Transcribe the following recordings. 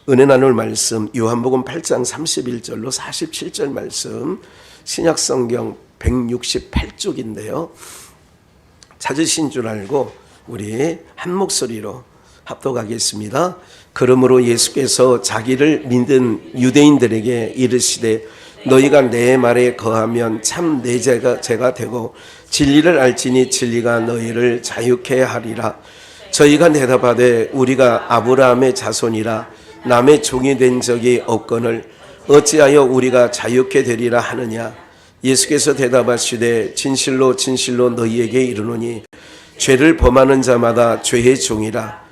은혜 나눌 말씀 요한복음 8장 31절로 47절 말씀 신약성경 168쪽인데요. 찾으신 줄 알고 우리 한 목소리로 합독하겠습니다. 그러므로 예수께서 자기를 믿은 유대인들에게 이르시되 너희가 내 말에 거하면 참 내 제가 되고 진리를 알지니 진리가 너희를 자유케 하리라. 저희가 대답하되 우리가 아브라함의 자손이라 남의 종이 된 적이 없거늘 어찌하여 우리가 자유케 되리라 하느냐. 예수께서 대답하시되 진실로 진실로 너희에게 이르노니 죄를 범하는 자마다 죄의 종이라.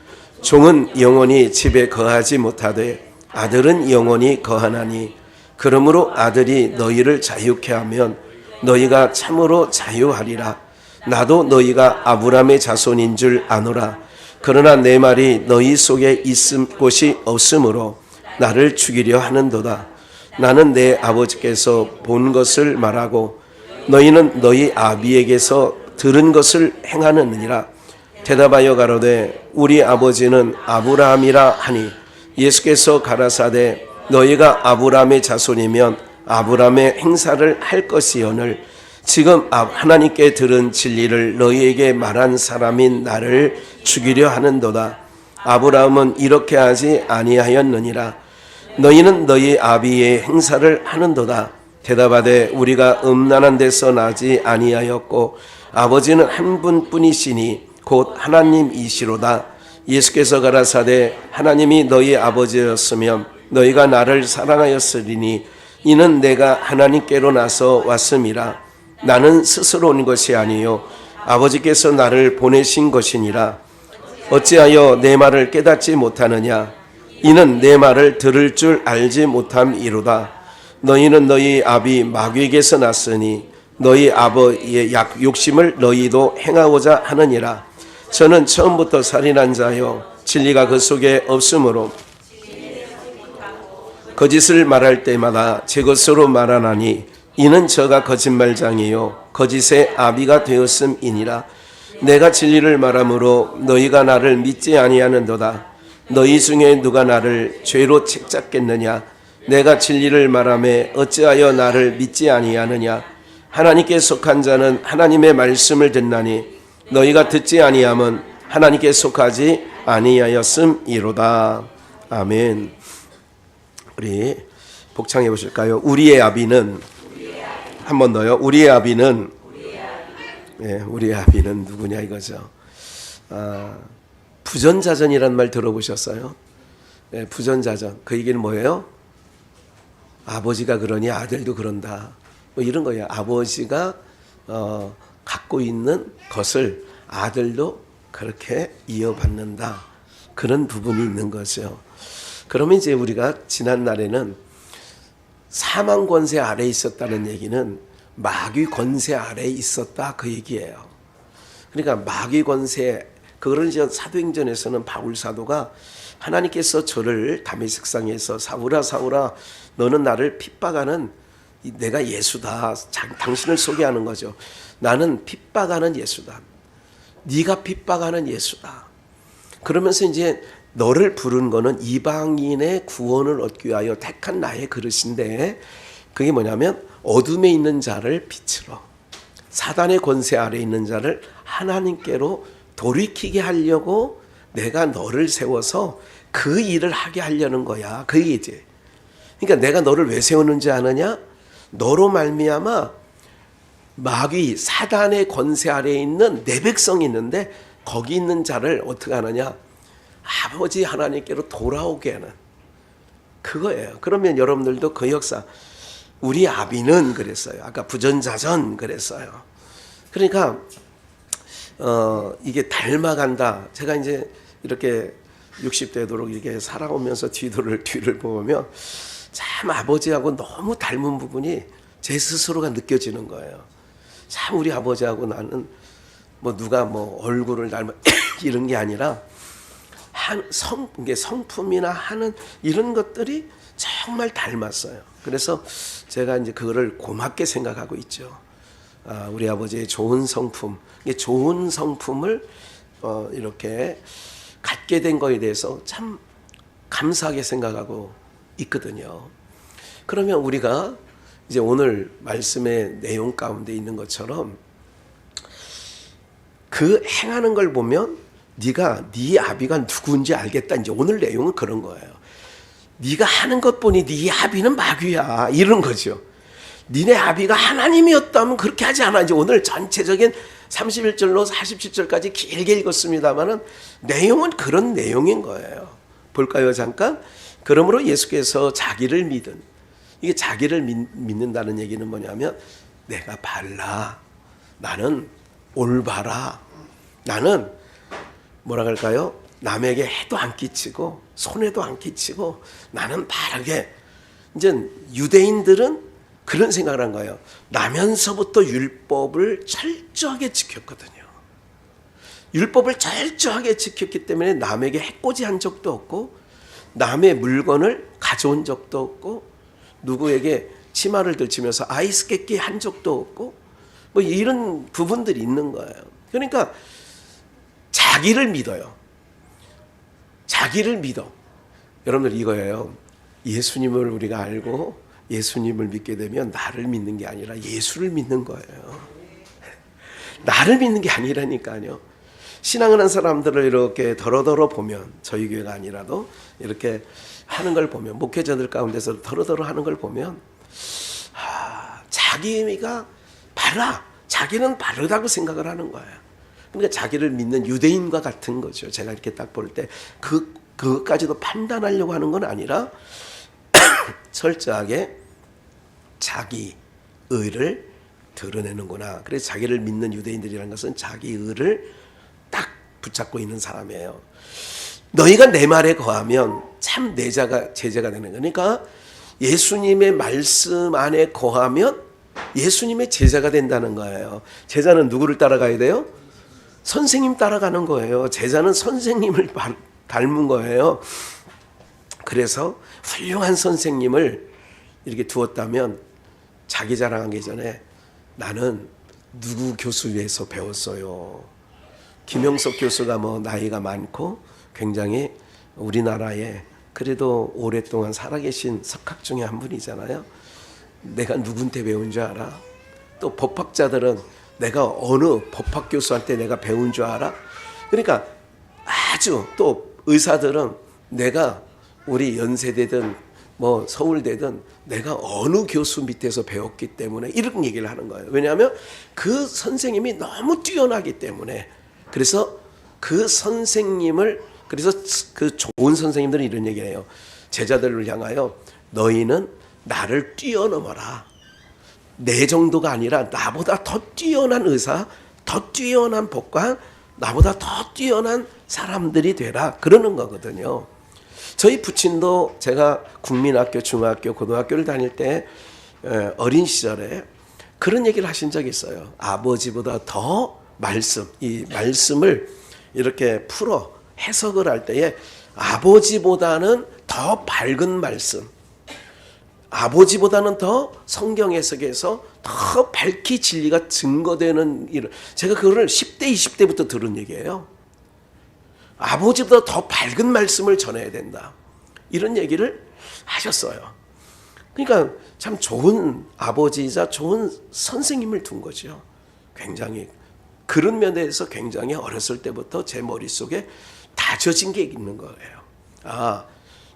종은 영원히 집에 거하지 못하되 아들은 영원히 거하나니 그러므로 아들이 너희를 자유케 하면 너희가 참으로 자유하리라. 나도 너희가 아브라함의 자손인 줄 아노라. 그러나 내 말이 너희 속에 있을 곳이 없으므로 나를 죽이려 하는도다. 나는 내 아버지께서 본 것을 말하고 너희는 너희 아비에게서 들은 것을 행하느니라. 대답하여 가로되 우리 아버지는 아브라함이라 하니 예수께서 가라사대 너희가 아브라함의 자손이면 아브라함의 행사를 할 것이오늘 지금 하나님께 들은 진리를 너희에게 말한 사람인 나를 죽이려 하는도다. 아브라함은 이렇게 하지 아니하였느니라. 너희는 너희 아비의 행사를 하는도다. 대답하되 우리가 음란한 데서 나지 아니하였고 아버지는 한 분뿐이시니 곧 하나님이시로다. 예수께서 가라사대 하나님이 너희 아버지였으면 너희가 나를 사랑하였으리니 이는 내가 하나님께로 나서 왔음이라. 나는 스스로 온 것이 아니요 아버지께서 나를 보내신 것이니라. 어찌하여 내 말을 깨닫지 못하느냐. 이는 내 말을 들을 줄 알지 못함이로다. 너희는 너희 아비 마귀에게서 났으니 너희 아버지의 욕심을 너희도 행하고자 하느니라. 저는 처음부터 살인한 자요 진리가 그 속에 없으므로 거짓을 말할 때마다 제 것으로 말하나니 이는 저가 거짓말장이요 거짓의 아비가 되었음이니라. 내가 진리를 말하므로 너희가 나를 믿지 아니하는도다. 너희 중에 누가 나를 죄로 책잡겠느냐. 내가 진리를 말하매 어찌하여 나를 믿지 아니하느냐. 하나님께 속한 자는 하나님의 말씀을 듣나니 너희가 듣지 아니함은 하나님께 속하지 아니하였음이로다. 아멘. 우리 복창해 보실까요? 우리의 아비는 한 번 더요. 우리의 아비는 우리의 아비는 누구냐 이거죠. 부전자전이란 말 들어보셨어요? 부전자전. 그 얘기는 뭐예요? 아버지가 그러니 아들도 그런다. 뭐 이런 거예요. 아버지가 갖고 있는 것을 아들도 그렇게 이어받는다. 그런 부분이 있는 거죠. 그러면 이제 우리가 지난 날에는 사망 권세 아래에 있었다는 얘기는 마귀 권세 아래에 있었다 그 얘기예요. 그러니까 마귀 권세, 그거를 이제 사도행전에서는 바울 사도가 하나님께서 저를 다메섹상에서 사울아 사울아 너는 나를 핍박하는 내가 예수다. 당신을 소개하는 거죠. 나는 핍박하는 예수다. 네가 핍박하는 예수다. 그러면서 이제 너를 부른 거는 이방인의 구원을 얻기 위하여 택한 나의 그릇인데 그게 뭐냐면 어둠에 있는 자를 빛으로 사단의 권세 아래에 있는 자를 하나님께로 돌이키게 하려고 내가 너를 세워서 그 일을 하게 하려는 거야. 그 얘기지. 그러니까 내가 너를 왜 세우는지 아느냐? 너로 말미암아 마귀 사단의 권세 아래에 있는 내 백성이 있는데 거기 있는 자를 어떻게 하느냐? 아버지 하나님께로 돌아오게 하는 그거예요. 그러면 여러분들도 그 역사 우리 아비는 그랬어요. 아까 부전자전 그랬어요. 그러니까 이게 닮아간다. 제가 이제 이렇게 60대도록 이렇게 살아오면서 뒤를 보면 참 아버지하고 너무 닮은 부분이 제 스스로가 느껴지는 거예요. 참 우리 아버지하고 나는 뭐 누가 뭐 얼굴을 닮아 이런 게 아니라 성품이나 하는 이런 것들이 정말 닮았어요. 그래서 제가 이제 그거를 고맙게 생각하고 있죠. 우리 아버지의 좋은 성품, 좋은 성품을 이렇게 갖게 된 거에 대해서 참 감사하게 생각하고 있거든요. 그러면 우리가 이제 오늘 말씀의 내용 가운데 있는 것처럼 그 행하는 걸 보면 네가 네 아비가 누구인지 알겠다. 이제 오늘 내용은 그런 거예요. 네가 하는 것 보니 네 아비는 마귀야, 이런 거죠. 니네 아비가 하나님이었다면 그렇게 하지 않아. 이제 오늘 전체적인 31절로 47절까지 길게 읽었습니다만은 내용은 그런 내용인 거예요. 볼까요, 잠깐? 그러므로 예수께서 자기를 믿은, 이게 자기를 믿는다는 얘기는 뭐냐면 내가 발라, 나는 올바라, 나는 뭐라 그럴까요? 남에게 해도 안 끼치고 손해도 안 끼치고 나는 바르게. 이제 유대인들은 그런 생각을 한 거예요. 나면서부터 율법을 철저하게 지켰거든요. 율법을 철저하게 지켰기 때문에 남에게 해코지한 적도 없고 남의 물건을 가져온 적도 없고 누구에게 치마를 들치면서 아이스 깨끼 한 적도 없고 뭐 이런 부분들이 있는 거예요. 그러니까 자기를 믿어요. 자기를 믿어. 여러분들 이거예요. 예수님을 우리가 알고 예수님을 믿게 되면 나를 믿는 게 아니라 예수를 믿는 거예요. 나를 믿는 게 아니라니까요. 신앙을 한 사람들을 이렇게 더러더러 보면, 저희 교회가 아니라도 이렇게 하는 걸 보면, 목회자들 가운데서 더러더러 하는 걸 보면 자기가 바라, 자기는 바르다고 생각을 하는 거예요. 그러니까 자기를 믿는 유대인과 같은 거죠. 제가 이렇게 딱 볼 때 그것까지도 판단하려고 하는 건 아니라 철저하게 자기 의를 드러내는구나. 그래서 자기를 믿는 유대인들이라는 것은 자기 의를 딱 붙잡고 있는 사람이에요. 너희가 내 말에 거하면 참 내 제자가 되는 거예요. 그러니까 예수님의 말씀 안에 거하면 예수님의 제자가 된다는 거예요. 제자는 누구를 따라가야 돼요? 선생님 따라가는 거예요. 제자는 선생님을 닮은 거예요. 그래서 훌륭한 선생님을 이렇게 두었다면 자기 자랑하기 전에 나는 누구 교수에서 배웠어요. 김영석 교수가 뭐 나이가 많고 굉장히 우리나라에 그래도 오랫동안 살아계신 석학 중에 한 분이잖아요. 내가 누군테 배운 줄 알아? 또 법학자들은 내가 어느 법학 교수한테 내가 배운 줄 알아? 그러니까 아주, 또 의사들은 내가 우리 연세대든 뭐 서울대든 내가 어느 교수 밑에서 배웠기 때문에 이런 얘기를 하는 거예요. 왜냐하면 그 선생님이 너무 뛰어나기 때문에. 그래서 그 선생님을, 그래서 그 좋은 선생님들은 이런 얘기를 해요. 제자들을 향하여 너희는 나를 뛰어넘어라. 내 정도가 아니라 나보다 더 뛰어난 의사, 더 뛰어난 법관, 나보다 더 뛰어난 사람들이 되라, 그러는 거거든요. 저희 부친도 제가 국민학교, 중학교, 고등학교를 다닐 때 어린 시절에 그런 얘기를 하신 적이 있어요. 아버지보다 더 이 말씀을 이렇게 풀어 해석을 할 때에 아버지보다는 더 밝은 말씀, 아버지보다는 더 성경 해석에서 더 밝히 진리가 증거되는 일, 제가 그거를 10대, 20대부터 들은 얘기예요. 아버지보다 더 밝은 말씀을 전해야 된다, 이런 얘기를 하셨어요. 그러니까 참 좋은 아버지이자 좋은 선생님을 둔 거죠. 굉장히 그런 면에서 굉장히 어렸을 때부터 제 머릿속에 다져진 게 있는 거예요. 아,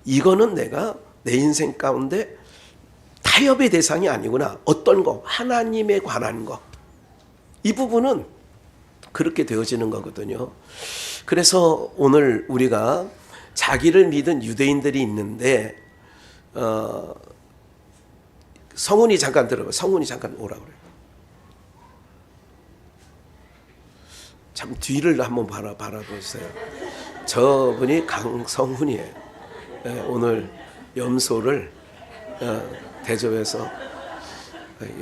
이거는 내가 내 인생 가운데 타협의 대상이 아니구나. 어떤 거, 하나님에 관한 거, 이 부분은 그렇게 되어지는 거거든요. 그래서 오늘 우리가 자기를 믿은 유대인들이 있는데 성훈이 잠깐 들어봐. 성훈이 잠깐 오라 그래요. 참 뒤를 한번 바라보세요. 저분이 강성훈이에요. 네, 오늘 염소를 대접해서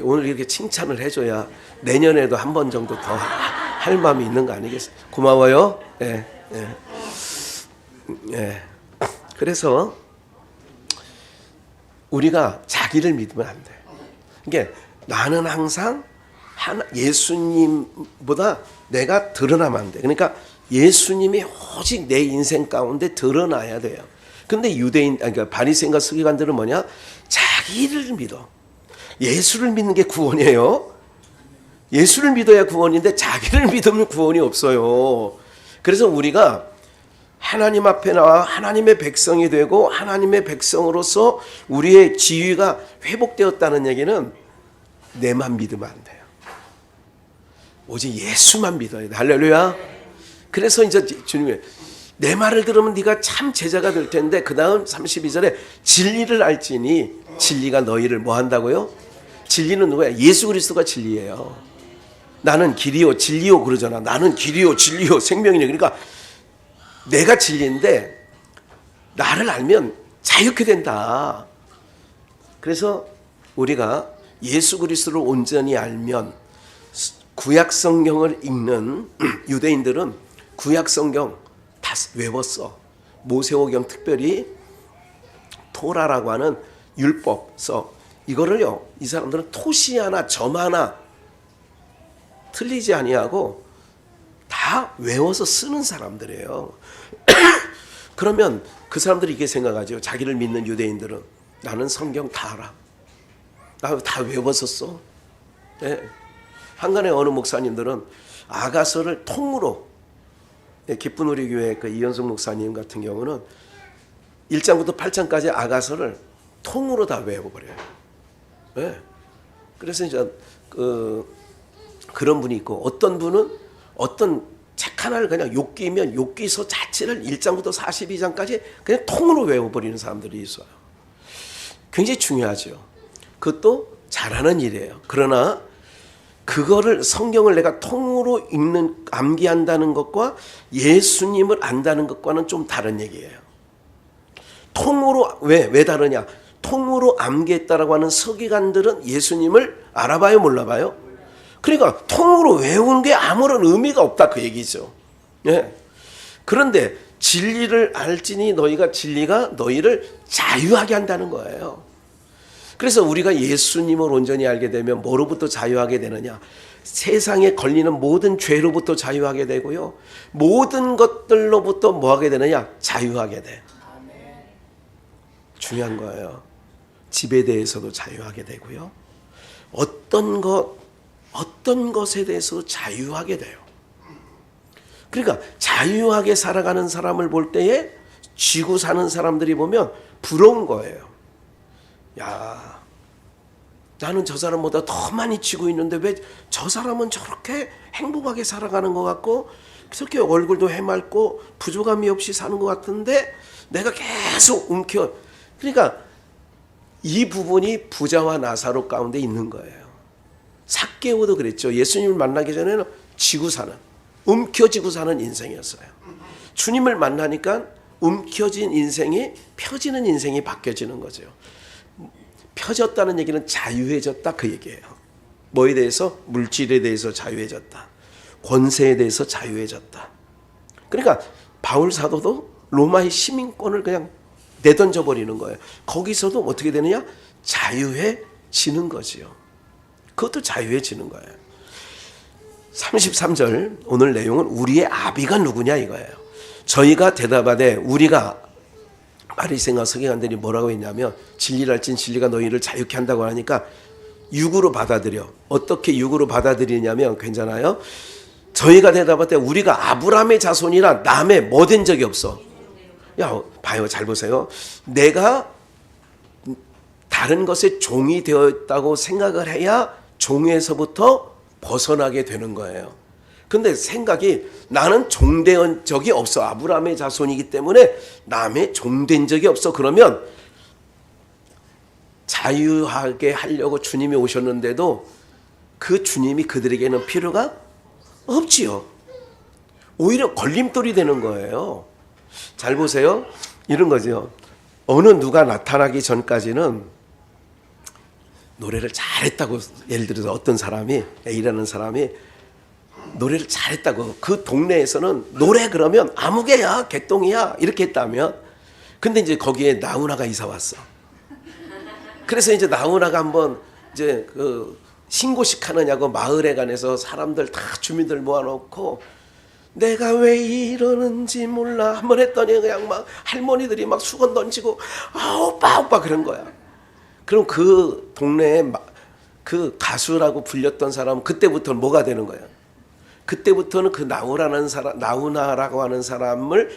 오늘 이렇게 칭찬을 해줘야 내년에도 한 번 정도 더 할 마음이 있는 거 아니겠어요? 고마워요. 예, 예, 예. 그래서 우리가 자기를 믿으면 안 돼. 그러니까 나는 항상 예수님보다 내가 드러나면 안 돼. 그러니까 예수님이 오직 내 인생 가운데 드러나야 돼요. 근데 그러니까 바리새인과 서기관들은 뭐냐? 자기를 믿어. 예수를 믿는 게 구원이에요. 예수를 믿어야 구원인데 자기를 믿으면 구원이 없어요. 그래서 우리가 하나님 앞에 나와 하나님의 백성이 되고 하나님의 백성으로서 우리의 지위가 회복되었다는 얘기는 내만 믿으면 안 돼요. 오직 예수만 믿어야 돼. 할렐루야. 그래서 이제 주님이 내 말을 들으면 네가 참 제자가 될 텐데, 그 다음 32절에 진리를 알지니 진리가 너희를 뭐 한다고요? 진리는 누구야? 예수 그리스도가 진리예요. 나는 길이요 진리요 그러잖아. 나는 길이요 진리요 생명이네. 그러니까 내가 진리인데 나를 알면 자유케 된다. 그래서 우리가 예수 그리스도를 온전히 알면, 구약 성경을 읽는 유대인들은 구약 성경 다 외웠어. 모세오경 특별히 토라라고 하는 율법서, 이거를요 이 사람들은 토시 하나 점 하나 틀리지 아니하고 다 외워서 쓰는 사람들이에요. 그러면 그 사람들이 이렇게 생각하죠. 자기를 믿는 유대인들은 나는 성경 다 알아. 나 다 외워서 써. 네. 한간에 어느 목사님들은 아가서를 통으로, 기쁜 우리 교회 그 이현숙 목사님 같은 경우는 1장부터 8장까지 아가서를 통으로 다 외워버려요. 네. 그래서 이제 그런 분이 있고, 어떤 분은 어떤 책 하나를 그냥 욥기면 욥기서 자체를 1장부터 42장까지 그냥 통으로 외워버리는 사람들이 있어요. 굉장히 중요하죠. 그것도 잘하는 일이에요. 그러나 그거를, 성경을 내가 통으로 읽는, 암기한다는 것과 예수님을 안다는 것과는 좀 다른 얘기예요. 통으로, 왜 다르냐? 통으로 암기했다라고 하는 서기관들은 예수님을 알아봐요, 몰라봐요? 그러니까 통으로 외우는 게 아무런 의미가 없다, 그 얘기죠. 예. 그런데 진리를 알지니 너희가 진리가 너희를 자유하게 한다는 거예요. 그래서 우리가 예수님을 온전히 알게 되면 뭐로부터 자유하게 되느냐? 세상에 걸리는 모든 죄로부터 자유하게 되고요, 모든 것들로부터 뭐하게 되느냐? 자유하게 돼. 중요한 거예요. 집에 대해서도 자유하게 되고요, 어떤 것에 대해서 자유하게 돼요. 그러니까 자유하게 살아가는 사람을 볼 때에 쥐고 사는 사람들이 보면 부러운 거예요. 야, 나는 저 사람보다 더 많이 쥐고 있는데 왜 저 사람은 저렇게 행복하게 살아가는 것 같고 그렇게 얼굴도 해맑고 부족함이 없이 사는 것 같은데 내가 계속 그러니까 이 부분이 부자와 나사로 가운데 있는 거예요. 삭개오도 그랬죠. 예수님을 만나기 전에는 지고 사는, 움켜쥐고 사는 인생이었어요. 주님을 만나니까 움켜진 인생이 펴지는 인생이 바뀌어지는 거죠. 펴졌다는 얘기는 자유해졌다, 그 얘기예요. 뭐에 대해서? 물질에 대해서 자유해졌다. 권세에 대해서 자유해졌다. 그러니까 바울 사도도 로마의 시민권을 그냥 내던져 버리는 거예요. 거기서도 어떻게 되느냐? 자유해지는 거지요. 그것도 자유해지는 거예요. 33절 오늘 내용은 우리의 아비가 누구냐 이거예요. 저희가 대답하되 우리가, 바리새인과 서기관들이 뭐라고 했냐면 진리를 알진 진리가 너희를 자유케 한다고 하니까 육으로 받아들여. 어떻게 육으로 받아들이냐면, 괜찮아요? 저희가 대답할 우리가 아브라함의 자손이라 남의 뭐 된 적이 없어. 야, 봐요, 잘 보세요. 내가 다른 것에 종이 되었다고 생각을 해야 종에서부터 벗어나게 되는 거예요. 근데 생각이, 나는 종된 적이 없어. 아브라함의 자손이기 때문에 남의 종된 적이 없어. 그러면 자유하게 하려고 주님이 오셨는데도 그 주님이 그들에게는 필요가 없지요. 오히려 걸림돌이 되는 거예요. 잘 보세요. 이런 거죠. 어느 누가 나타나기 전까지는 노래를 잘했다고, 예를 들어서 어떤 사람이, A라는 사람이 노래를 잘했다고, 그 동네에서는 노래 그러면 아무개야, 개똥이야 이렇게 했다면, 근데 이제 거기에 나훈아가 이사 왔어. 그래서 이제 나훈아가 한번 이제 그 신고식 하느냐고 마을에 관해서 사람들 다 주민들 모아놓고 내가 왜 이러는지 몰라 한번 했더니 그냥 막 할머니들이 막 수건 던지고 오빠 오빠 그런 거야. 그럼 그 동네에 그 가수라고 불렸던 사람은 그때부터는 뭐가 되는 거야? 그때부터는 그 나훈아라고 하는 사람을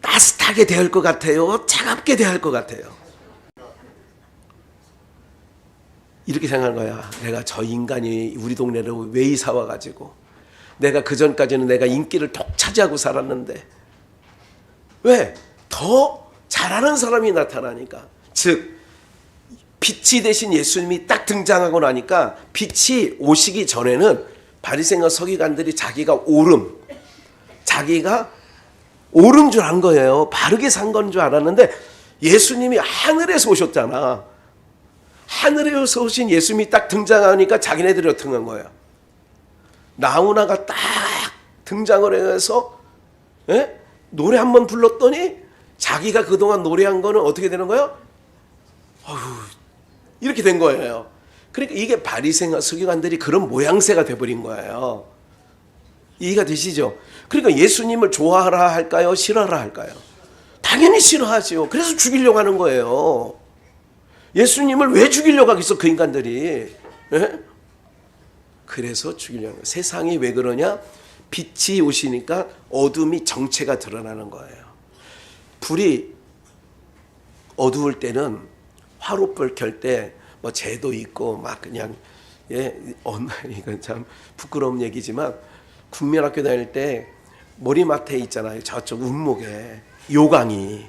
따뜻하게 대할 것 같아요? 차갑게 대할 것 같아요? 이렇게 생각한 거야. 내가 저 인간이 우리 동네로 왜 이사 와가지고 내가 그전까지는 내가 인기를 독차지하고 살았는데 왜? 더 잘하는 사람이 나타나니까. 즉 빛이 되신 예수님이 딱 등장하고 나니까 빛이 오시기 전에는 바리새인과 서기관들이 자기가 옳은 줄 안 거예요. 바르게 산 건 줄 알았는데 예수님이 하늘에서 오셨잖아. 하늘에서 오신 예수님이 딱 등장하니까 자기네들이 어떻게 한 거야? 나훈아가 딱 등장을 해서 노래 한번 불렀더니 자기가 그동안 노래한 거는 어떻게 되는 거예요? 이렇게 된 거예요. 그러니까 이게 바리새인과 서기관들이 그런 모양새가 돼버린 거예요. 이해가 되시죠? 그러니까 예수님을 좋아하라 할까요? 싫어하라 할까요? 당연히 싫어하죠. 그래서 죽이려고 하는 거예요. 예수님을 왜 죽이려고 하겠어 그 인간들이. 그래서 죽이려고 해요. 세상이 왜 그러냐? 빛이 오시니까 어둠이 정체가 드러나는 거예요. 불이 어두울 때는 화롯불 켤 때 뭐 재도 있고 막 그냥 이건 참 부끄러운 얘기지만 국민학교 다닐 때 머리맡에 있잖아요. 저쪽 운목에 요강이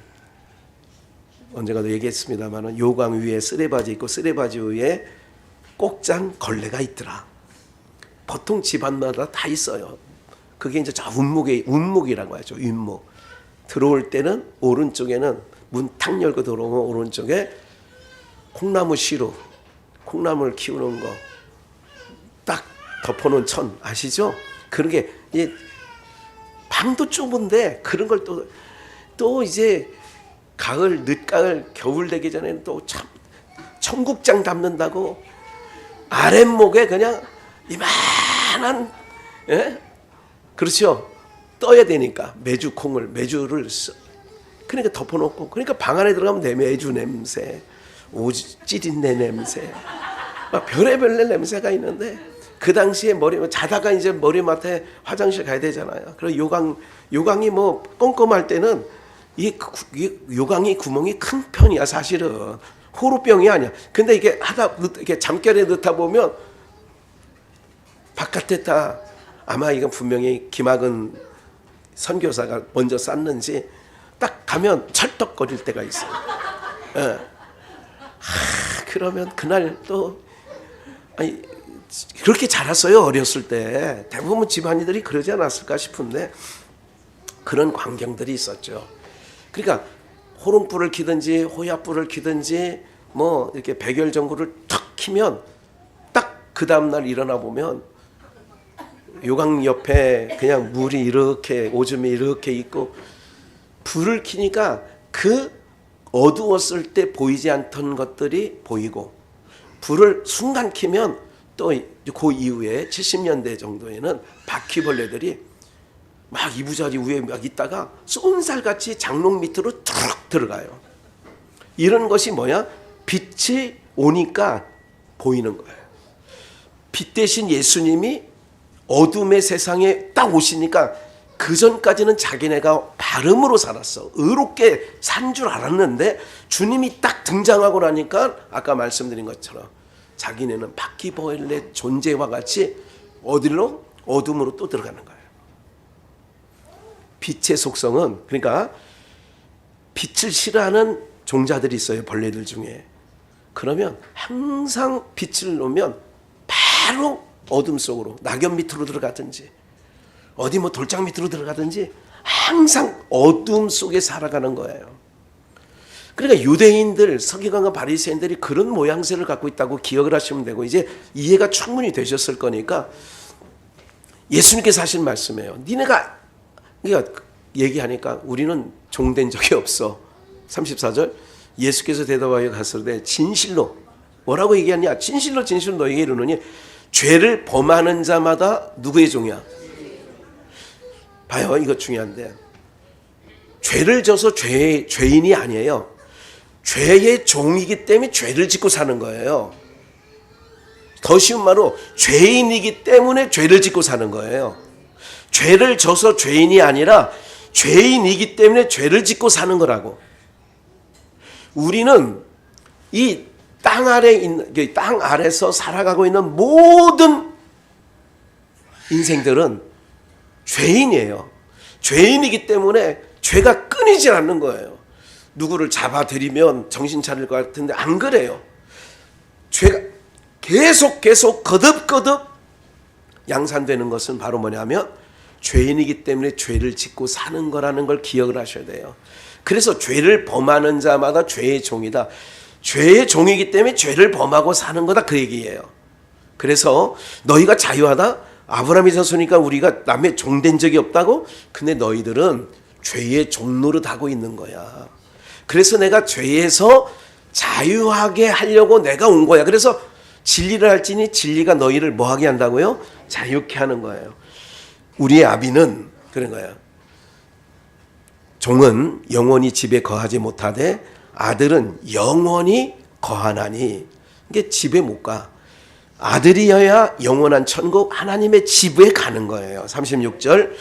언젠가도 얘기했습니다만 요강 위에 쓰레바지 있고 쓰레바지 위에 꼭장 걸레가 있더라. 보통 집안마다 다 있어요. 그게 이제 저 운목이라고 하죠. 윗목. 들어올 때는 오른쪽에는 문 탁 열고 들어오면 오른쪽에 콩나무 시루, 콩나물 키우는 거 딱 덮어놓은 천 아시죠? 그런 게 방도 좁은데 그런 걸 또 이제 가을, 늦가을, 겨울 되기 전에는 또 참 청국장 담는다고 아랫목에 그냥 이만한 그렇죠? 떠야 되니까 메주를 그러니까 덮어놓고 그러니까 방 안에 들어가면 메주 냄새, 찌린내 냄새, 막 별의별 냄새가 있는데 그 당시에 자다가 이제 머리맡에 화장실 가야 되잖아요. 그리고 요강이 뭐 껌껌할 때는 이 요강이 구멍이 큰 편이야 사실은. 호루병이 아니야. 근데 이게 이렇게 잠결에 넣다 보면 바깥에 다 아마 이건 분명히 김학은 선교사가 먼저 쌌는지 딱 가면 철떡거릴 때가 있어요. 그러면 그날 또 그렇게 자랐어요. 어렸을 때 대부분 집안이들이 그러지 않았을까 싶은데 그런 광경들이 있었죠. 그러니까 호롱불을 켜든지 호야불을 켜든지 뭐 이렇게 백열전구를 탁 키면 딱 그 다음날 일어나 보면 요강 옆에 그냥 물이 이렇게 오줌이 이렇게 있고 불을 켜니까 그 어두웠을 때 보이지 않던 것들이 보이고 불을 순간 켜면 또 그 이후에 70년대 정도에는 바퀴벌레들이 막 이부자리 위에 막 있다가 쏜살같이 장롱 밑으로 툭 들어가요. 이런 것이 뭐야? 빛이 오니까 보이는 거예요. 빛 대신 예수님이 어둠의 세상에 딱 오시니까 그전까지는 자기네가 바름으로 살았어. 의롭게 산 줄 알았는데 주님이 딱 등장하고 나니까 아까 말씀드린 것처럼 자기네는 바퀴벌레 존재와 같이 어디로? 어둠으로 또 들어가는 거예요. 빛의 속성은 그러니까 빛을 싫어하는 종자들이 있어요. 벌레들 중에. 그러면 항상 빛을 놓으면 바로 어둠 속으로 낙엽 밑으로 들어가든지 어디 뭐 돌장 밑으로 들어가든지 항상 어둠 속에 살아가는 거예요. 그러니까 유대인들, 서기관과 바리새인들이 그런 모양새를 갖고 있다고 기억을 하시면 되고 이제 이해가 충분히 되셨을 거니까 예수님께서 하신 말씀이에요. 니네가 그러니까 얘기하니까 우리는 종된 적이 없어. 34절 예수께서 대답하여 가서되 진실로 뭐라고 얘기하냐? 진실로 너에게 이르노니 죄를 범하는 자마다 누구의 종이야? 봐요. 이거 중요한데. 죄를 져서 죄인이 아니에요. 죄의 종이기 때문에 죄를 짓고 사는 거예요. 더 쉬운 말로 죄인이기 때문에 죄를 짓고 사는 거예요. 죄를 져서 죄인이 아니라 죄인이기 때문에 죄를 짓고 사는 거라고. 우리는 이 땅 아래 있는, 땅 아래서 살아가고 있는 모든 인생들은 죄인이에요. 죄인이기 때문에 죄가 끊이질 않는 거예요. 누구를 잡아들이면 정신 차릴 것 같은데 안 그래요. 죄가 계속 거듭거듭 양산되는 것은 바로 뭐냐면 죄인이기 때문에 죄를 짓고 사는 거라는 걸 기억을 하셔야 돼요. 그래서 죄를 범하는 자마다 죄의 종이다. 죄의 종이기 때문에 죄를 범하고 사는 거다, 그 얘기예요. 그래서 너희가 자유하다? 아브라함의 자손이니까 우리가 남의 종된 적이 없다고? 근데 너희들은 죄의 종노릇하고 있는 거야. 그래서 내가 죄에서 자유하게 하려고 내가 온 거야. 그래서 진리를 할지니 진리가 너희를 뭐하게 한다고요? 자유케 하는 거예요. 우리의 아비는 그런 거예요. 종은 영원히 집에 거하지 못하되 아들은 영원히 거하나니. 이게 집에 못 가. 아들이어야 영원한 천국 하나님의 집에 가는 거예요. 36절.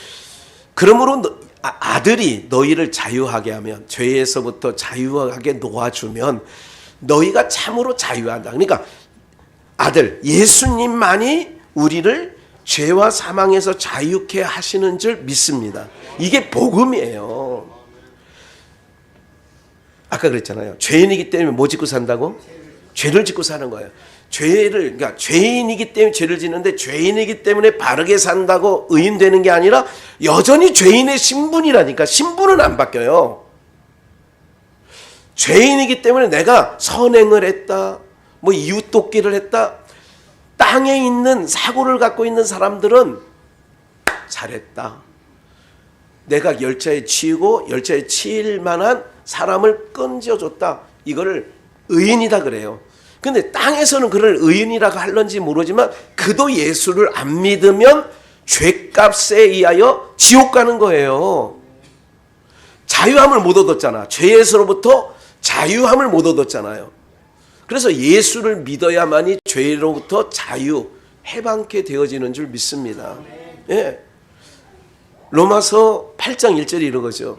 그러므로 아들이 너희를 자유하게 하면, 죄에서부터 자유하게 놓아주면 너희가 참으로 자유한다. 그러니까 아들 예수님만이 우리를 죄와 사망에서 자유케 하시는 줄 믿습니다. 이게 복음이에요. 아까 그랬잖아요. 죄인이기 때문에 뭐 짓고 산다고? 죄를 짓고 사는 거예요. 그러니까 죄인이기 때문에 죄를 짓는데, 죄인이기 때문에 바르게 산다고 의인되는 게 아니라 여전히 죄인의 신분이라니까. 신분은 안 바뀌어요. 죄인이기 때문에 내가 선행을 했다, 뭐 이웃 돕기를 했다. 땅에 있는 사고를 갖고 있는 사람들은 잘했다. 내가 열차에 치이고 열차에 치일 만한 사람을 건져줬다. 이거를 의인이다 그래요. 근데 땅에서는 그를 의인이라고 할런지 모르지만 그도 예수를 안 믿으면 죄값에 의하여 지옥 가는 거예요. 자유함을 못 얻었잖아. 죄에서로부터 자유함을 못 얻었잖아요. 그래서 예수를 믿어야만이 죄로부터 자유, 해방케 되어지는 줄 믿습니다. 예. 로마서 8장 1절이 이런 거죠.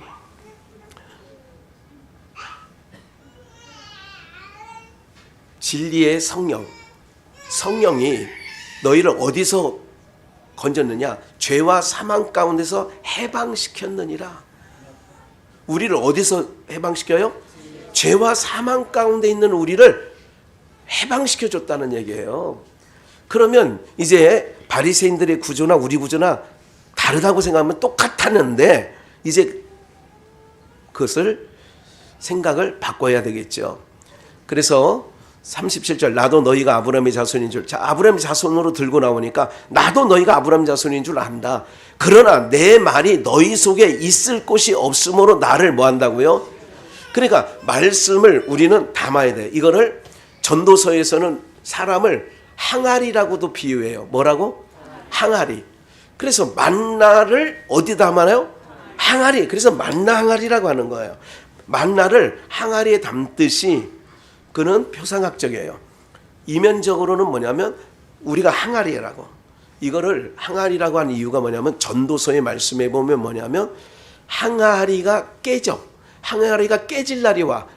진리의 성령이 너희를 어디서 건졌느냐? 죄와 사망 가운데서 해방시켰느니라. 우리를 어디서 해방시켜요? 죄와 사망 가운데 있는 우리를 해방시켜줬다는 얘기예요. 그러면 이제 바리새인들의 구조나 우리 구조나 다르다고 생각하면 똑같았는데 이제 그것을 생각을 바꿔야 되겠죠. 그래서 37절, 나도 너희가 아브라함의 자손인 줄. 자, 아브라함의 자손으로 들고 나오니까 나도 너희가 아브라함 자손인 줄 안다. 그러나 내 말이 너희 속에 있을 곳이 없으므로 나를 뭐 한다고요? 그러니까 말씀을 우리는 담아야 돼. 이거를 전도서에서는 사람을 항아리라고도 비유해요. 뭐라고? 항아리. 그래서 만나를 어디 담아요? 항아리. 그래서 만나 항아리라고 하는 거예요. 만나를 항아리에 담듯이 그는 표상학적이에요. 이면적으로는 뭐냐면 우리가 항아리라고. 이거를 항아리라고 하는 이유가 뭐냐면 전도서의 말씀에 보면 뭐냐면 항아리가 깨져. 항아리가 깨질 날이 와.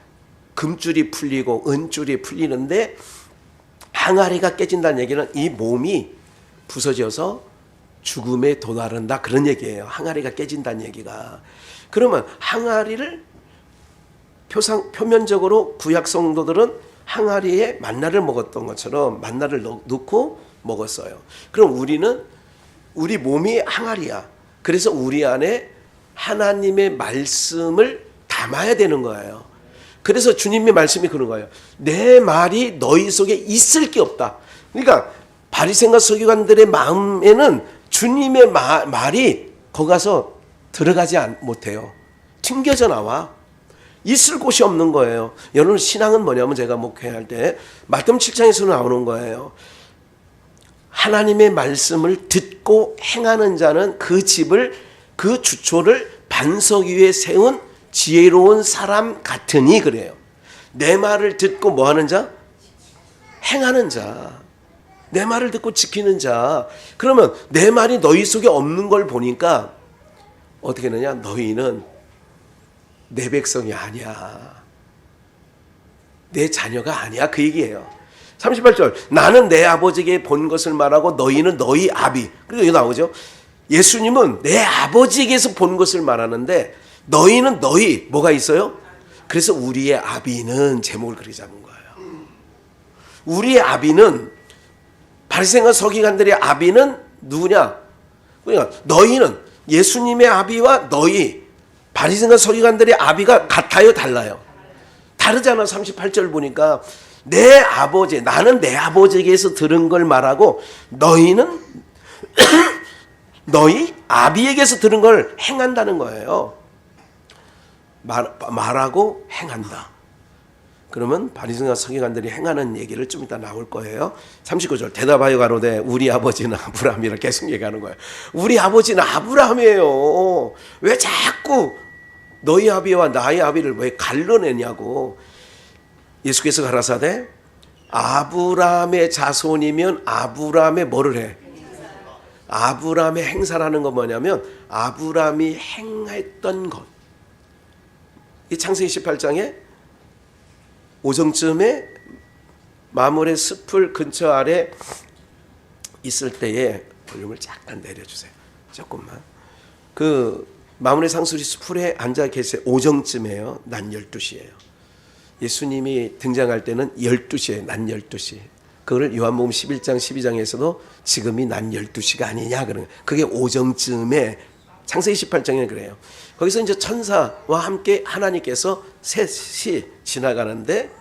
금줄이 풀리고 은줄이 풀리는데 항아리가 깨진다는 얘기는 이 몸이 부서져서 죽음에 도달한다, 그런 얘기예요. 항아리가 깨진다는 얘기가. 그러면 항아리를 표면적으로 구약 성도들은 항아리에 만나를 먹었던 것처럼 만나를 넣고 먹었어요. 그럼 우리는 우리 몸이 항아리야. 그래서 우리 안에 하나님의 말씀을 담아야 되는 거예요. 그래서 주님의 말씀이 그런 거예요. 내 말이 너희 속에 있을 게 없다. 그러니까 바리새인과 서기관들의 마음에는 주님의 말이 거기 가서 들어가지 못해요. 튕겨져 나와. 있을 곳이 없는 거예요. 여러분, 신앙은 뭐냐면 제가 목회할 때 마태복음 7장에서 나오는 거예요. 하나님의 말씀을 듣고 행하는 자는 그 집을 그 주초를 반석 위에 세운 지혜로운 사람 같으니 그래요. 내 말을 듣고 뭐 하는 자? 행하는 자. 내 말을 듣고 지키는 자. 그러면 내 말이 너희 속에 없는 걸 보니까 어떻게 되느냐? 너희는 내 백성이 아니야. 내 자녀가 아니야. 그 얘기예요. 38절. 나는 내 아버지에게 본 것을 말하고 너희는 너희 아비. 그리고 여기 나오죠. 예수님은 내 아버지에게서 본 것을 말하는데 너희는 너희 뭐가 있어요? 그래서 우리의 아비는 제목을 그렇게 잡은 거예요. 우리의 아비는 바리새인과 서기관들의 아비는 누구냐? 그러니까 너희는 예수님의 아비와 너희 바리새인과 서기관들의 아비가 같아요, 달라요? 다르잖아. 38절 보니까 내 아버지, 나는 내 아버지에게서 들은 걸 말하고 너희는 너희 아비에게서 들은 걸 행한다는 거예요. 말하고 행한다. 그러면 바리새인과 서기관들이 행하는 얘기를 좀 이따 나올 거예요. 39절. 대답하여 가로되 우리 아버지는 아브라함이라 계속 얘기하는 거예요. 우리 아버지는 아브라함이에요. 왜 자꾸 너희 아비와 나의 아비를 왜 갈라내냐고. 예수께서 가라사대 아브라함의 자손이면 아브라함의 뭐를 해? 아브라함의 행사라는 건 뭐냐면 아브라함이 행했던 것. 이 창세기 18장에 오정쯤에 마물의 숲을 근처 아래 있을 때에 볼륨을 잠깐 내려주세요. 조금만. 그 마물의 상수리 숲에 앉아 계세요. 오정쯤에요. 낮 12시예요. 예수님이 등장할 때는 12시예요. 낮 12시. 그걸 요한복음 11장 12장에서도 지금이 낮 12시가 아니냐 그런 거예요. 그게 오정쯤에 창세기 18장에 그래요. 거기서 이제 천사와 함께 하나님께서 셋이 지나가는데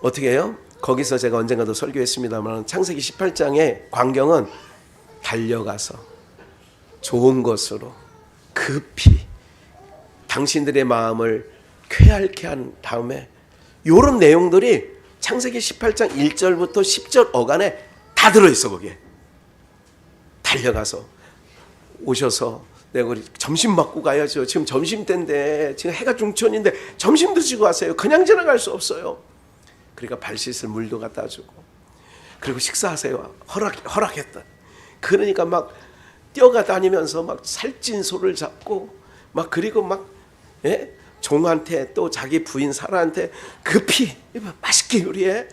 어떻게 해요? 거기서 제가 언젠가도 설교했습니다만 창세기 18장의 광경은 달려가서 좋은 것으로 급히 당신들의 마음을 쾌활케 한 다음에 이런 내용들이 창세기 18장 1절부터 10절 어간에 다 들어있어. 거기에 달려가서 오셔서 내가 우리 점심 먹고 가야죠. 지금 점심때인데 지금 해가 중천인데 점심 드시고 가세요. 그냥 지나갈 수 없어요. 그러니까 발 씻을 물도 갖다 주고 그리고 식사하세요. 허락했다. 그러니까 막 뛰어가 다니면서 막 살찐 소를 잡고 막 그리고 막 종한테 또 자기 부인 사라한테 급히 맛있게 요리해.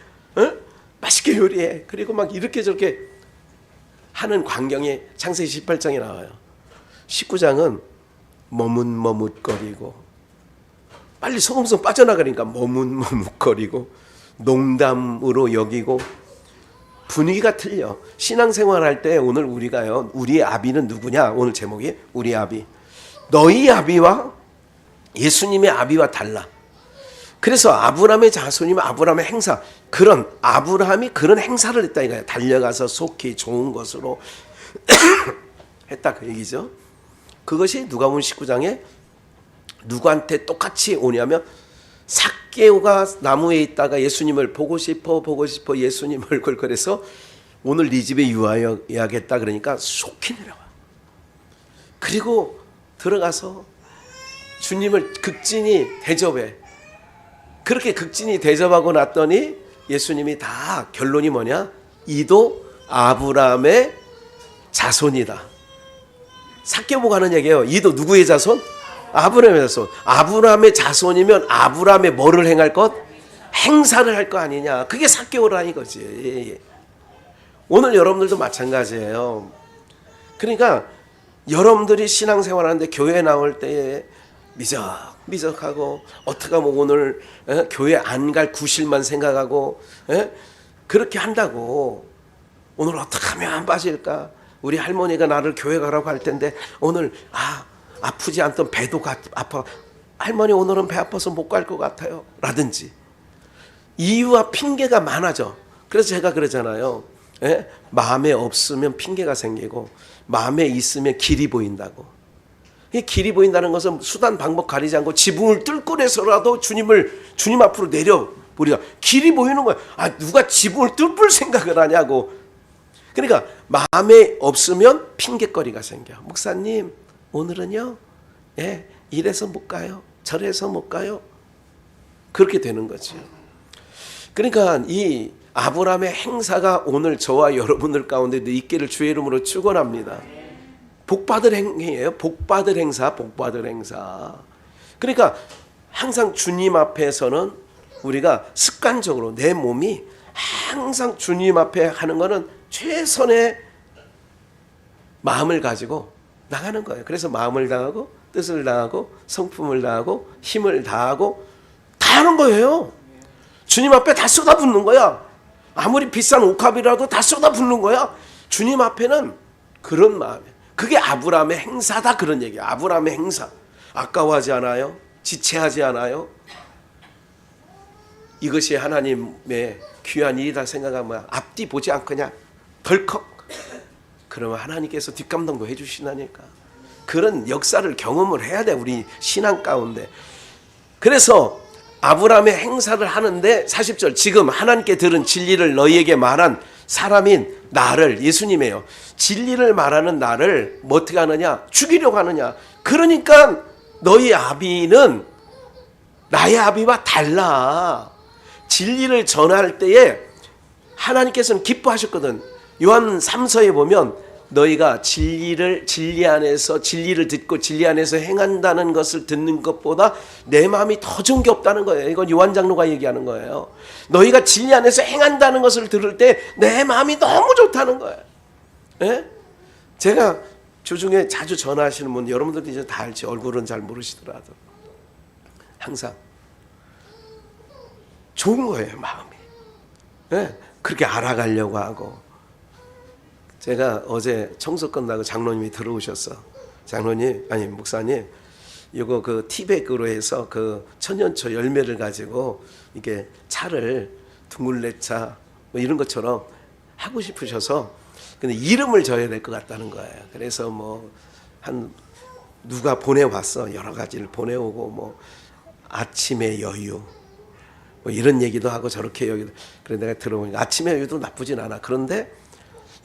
맛있게 요리해. 그리고 막 이렇게 저렇게 하는 광경이 창세기 18장에 나와요. 19장은 머뭇머뭇거리고 빨리 소금성 빠져나가니까 머뭇머뭇거리고 농담으로 여기고 분위기가 틀려. 신앙생활할 때 오늘 우리가요. 우리의 아비는 누구냐? 오늘 제목이 우리 아비. 너희 아비와 예수님의 아비와 달라. 그래서 아브라함의 자손이면 아브라함의 행사. 그런 아브라함이 그런 행사를 했다 이거예요. 달려가서 속히 좋은 것으로 했다 그 얘기죠. 그것이 누가복음 19장에 누구한테 똑같이 오냐면 삭개오가 나무에 있다가 예수님을 보고 싶어 예수님 얼굴 그래서 오늘 네 집에 유하여야겠다 그러니까 속히 내려와. 그리고 들어가서 주님을 극진히 대접해. 그렇게 극진히 대접하고 났더니 예수님이 다 결론이 뭐냐? 이도 아브라함의 자손이다. 삭개오가 하는 얘기예요. 이도 누구의 자손? 아브라함의 자손. 아브라함의 자손이면 아브라함의 뭐를 행할 것? 행사를 할 거 아니냐. 그게 삭개오라는 거지. 오늘 여러분들도 마찬가지예요. 그러니까 여러분들이 신앙생활하는데 교회 나올 때에 미적하고 어떻게 하면 오늘 교회 안 갈 구실만 생각하고 그렇게 한다고. 오늘 어떻게 하면 안 빠질까? 우리 할머니가 나를 교회 가라고 할 텐데 오늘 아프지 않던 배도 아파. 할머니 오늘은 배 아파서 못 갈 것 같아요. 라든지 이유와 핑계가 많아져. 그래서 제가 그러잖아요. 마음에 없으면 핑계가 생기고 마음에 있으면 길이 보인다고. 이 길이 보인다는 것은 수단 방법 가리지 않고 지붕을 뚫고 해서라도 주님 앞으로 내려보리라. 길이 보이는 거야. 누가 지붕을 뚫을 생각을 하냐고. 그러니까 마음에 없으면 핑계거리가 생겨. 목사님 오늘은요, 예, 이래서 못 가요. 저래서 못 가요. 그렇게 되는 거죠. 그러니까 이 아브라함의 행사가 오늘 저와 여러분들 가운데도 있기를 주의 이름으로 축원합니다. 복받을 행위예요. 복받을 행사, 복받을 행사. 그러니까 항상 주님 앞에서는 우리가 습관적으로 내 몸이 항상 주님 앞에 하는 거는 최선의 마음을 가지고 나가는 거예요. 그래서 마음을 다하고 뜻을 다하고 성품을 다하고 힘을 다하고 다 하는 거예요. 주님 앞에 다 쏟아붓는 거야. 아무리 비싼 옥합이라도 다 쏟아붓는 거야. 주님 앞에는 그런 마음이에요. 그게 아브라함의 행사다, 그런 얘기야. 아브라함의 행사. 아까워하지 않아요? 지체하지 않아요? 이것이 하나님의 귀한 일이다 생각하면 앞뒤 보지 않거냐? 덜컥. 그러면 하나님께서 뒷감당도 해주시나니까. 그런 역사를 경험을 해야 돼, 우리 신앙 가운데. 그래서 아브라함의 행사를 하는데 40절, 지금 하나님께 들은 진리를 너희에게 말한 사람인 나를, 예수님이에요. 진리를 말하는 나를 뭐 어떻게 하느냐? 죽이려고 하느냐? 그러니까 너희 아비는 나의 아비와 달라. 진리를 전할 때에 하나님께서는 기뻐하셨거든. 요한 3서에 보면 너희가 진리 안에서 진리를 듣고 진리 안에서 행한다는 것을 듣는 것보다 내 마음이 더 좋은 게 없다는 거예요. 이건 요한 장로가 얘기하는 거예요. 너희가 진리 안에서 행한다는 것을 들을 때 내 마음이 너무 좋다는 거예요. 예? 제가 주중에 자주 전화하시는 분, 여러분들도 이제 다 알지. 얼굴은 잘 모르시더라도 항상 좋은 거예요, 마음이. 예? 그렇게 알아가려고 하고. 제가 어제 청소 끝나고 장로님이 들어오셨어. 장로님, 아니 목사님, 이거 그 티백으로 해서 그 천년초 열매를 가지고 이게 차를 둥글레차 뭐 이런 것처럼 하고 싶으셔서, 근데 이름을 줘야 될 것 같다는 거예요. 그래서 뭐 한 누가 보내왔어. 여러 가지를 보내오고 뭐 아침의 여유 뭐 이런 얘기도 하고 저렇게 여기도. 그래 내가 들어보니까 아침의 여유도 나쁘진 않아. 그런데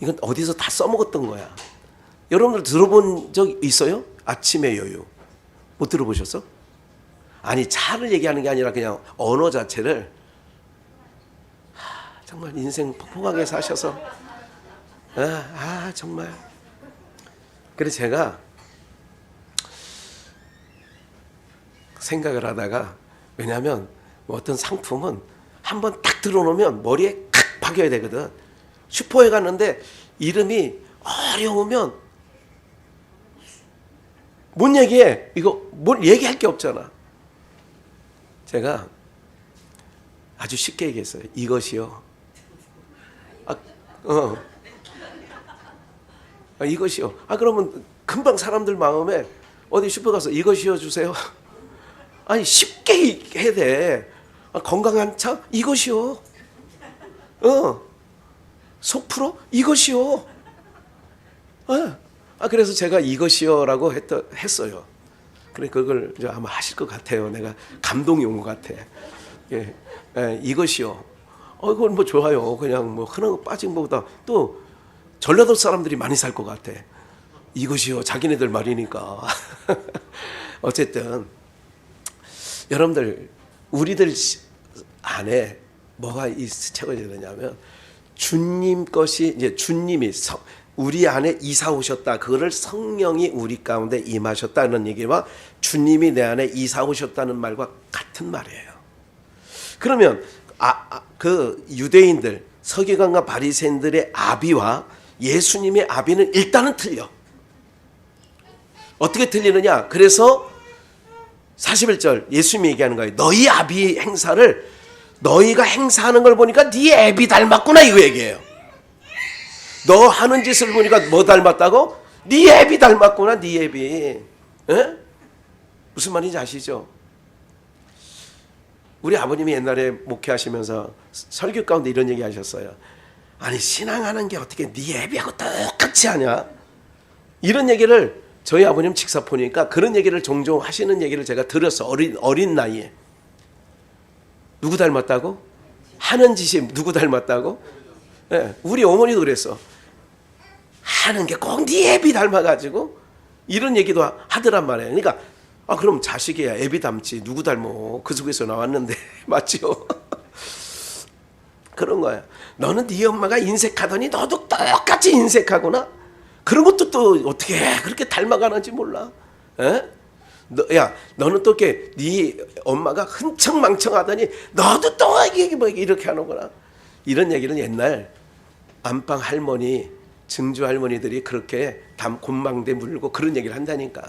이건 어디서 다 써먹었던 거야. 여러분들 들어본 적 있어요? 아침의 여유. 못 들어보셨어? 아니 차를 얘기하는 게 아니라 그냥 언어 자체를 정말 인생 폭폭하게 사셔서 정말. 그래서 제가 생각을 하다가, 왜냐하면 어떤 상품은 한번 딱 들어놓으면 머리에 칵 박여야 되거든. 슈퍼에 갔는데 이름이 어려우면 못 얘기해. 이거 뭘 얘기할 게 없잖아. 제가 아주 쉽게 얘기했어요. 이것이요. 이것이요. 그러면 금방 사람들 마음에 어디 슈퍼 가서 이것이요 주세요. 아니 쉽게 해야 돼. 건강한 차 이것이요. 속 풀어 이것이요. 그래서 제가 이것이요라고 했어요. 그래 그걸 이제 아마 하실 것 같아요. 내가 감동이 온 것 같아. 예, 이것이요. 그건 뭐 좋아요. 그냥 뭐 흔한 거 빠진 것보다 또 전라도 사람들이 많이 살 것 같아. 이것이요. 자기네들 말이니까. 어쨌든 여러분들 우리들 안에 뭐가 채워져야 되냐면 주님 것이 이제 주님이 우리 안에 이사 오셨다. 그거를 성령이 우리 가운데 임하셨다는 얘기와 주님이 내 안에 이사 오셨다는 말과 같은 말이에요. 그러면 그 유대인들 서기관과 바리새인들의 아비와 예수님의 아비는 일단은 틀려. 어떻게 틀리느냐? 그래서 41절 예수님이 얘기하는 거예요. 너희 아비 행사를 너희가 행사하는 걸 보니까 네 애비 닮았구나 이거 얘기해요. 너 하는 짓을 보니까 뭐 닮았다고? 네 애비 닮았구나. 네 애비. 에? 무슨 말인지 아시죠? 우리 아버님이 옛날에 목회하시면서 설교 가운데 이런 얘기 하셨어요. 아니 신앙하는 게 어떻게 네 애비하고 똑같이 하냐? 이런 얘기를 저희 아버님 직사포니까 그런 얘기를 종종 하시는 얘기를 제가 들었어. 어린 나이에. 누구 닮았다고? 하는 짓이 누구 닮았다고? 네, 우리 어머니도 그랬어. 하는 게 꼭 네 애비 닮아가지고 이런 얘기도 하더란 말이에요. 그러니까 그럼 자식이야 애비 닮지 누구 닮어? 그 속에서 나왔는데 맞죠? 그런 거야. 너는 네 엄마가 인색하더니 너도 똑같이 인색하구나. 그런 것도 또 어떻게 그렇게 닮아가는지 몰라. 에? 너는 또 이렇게 네 엄마가 흥청망청하더니 너도 또 이렇게 하는구나. 이런 얘기는 옛날 안방 할머니, 증조 할머니들이 그렇게 곤망대 물고 그런 얘기를 한다니까.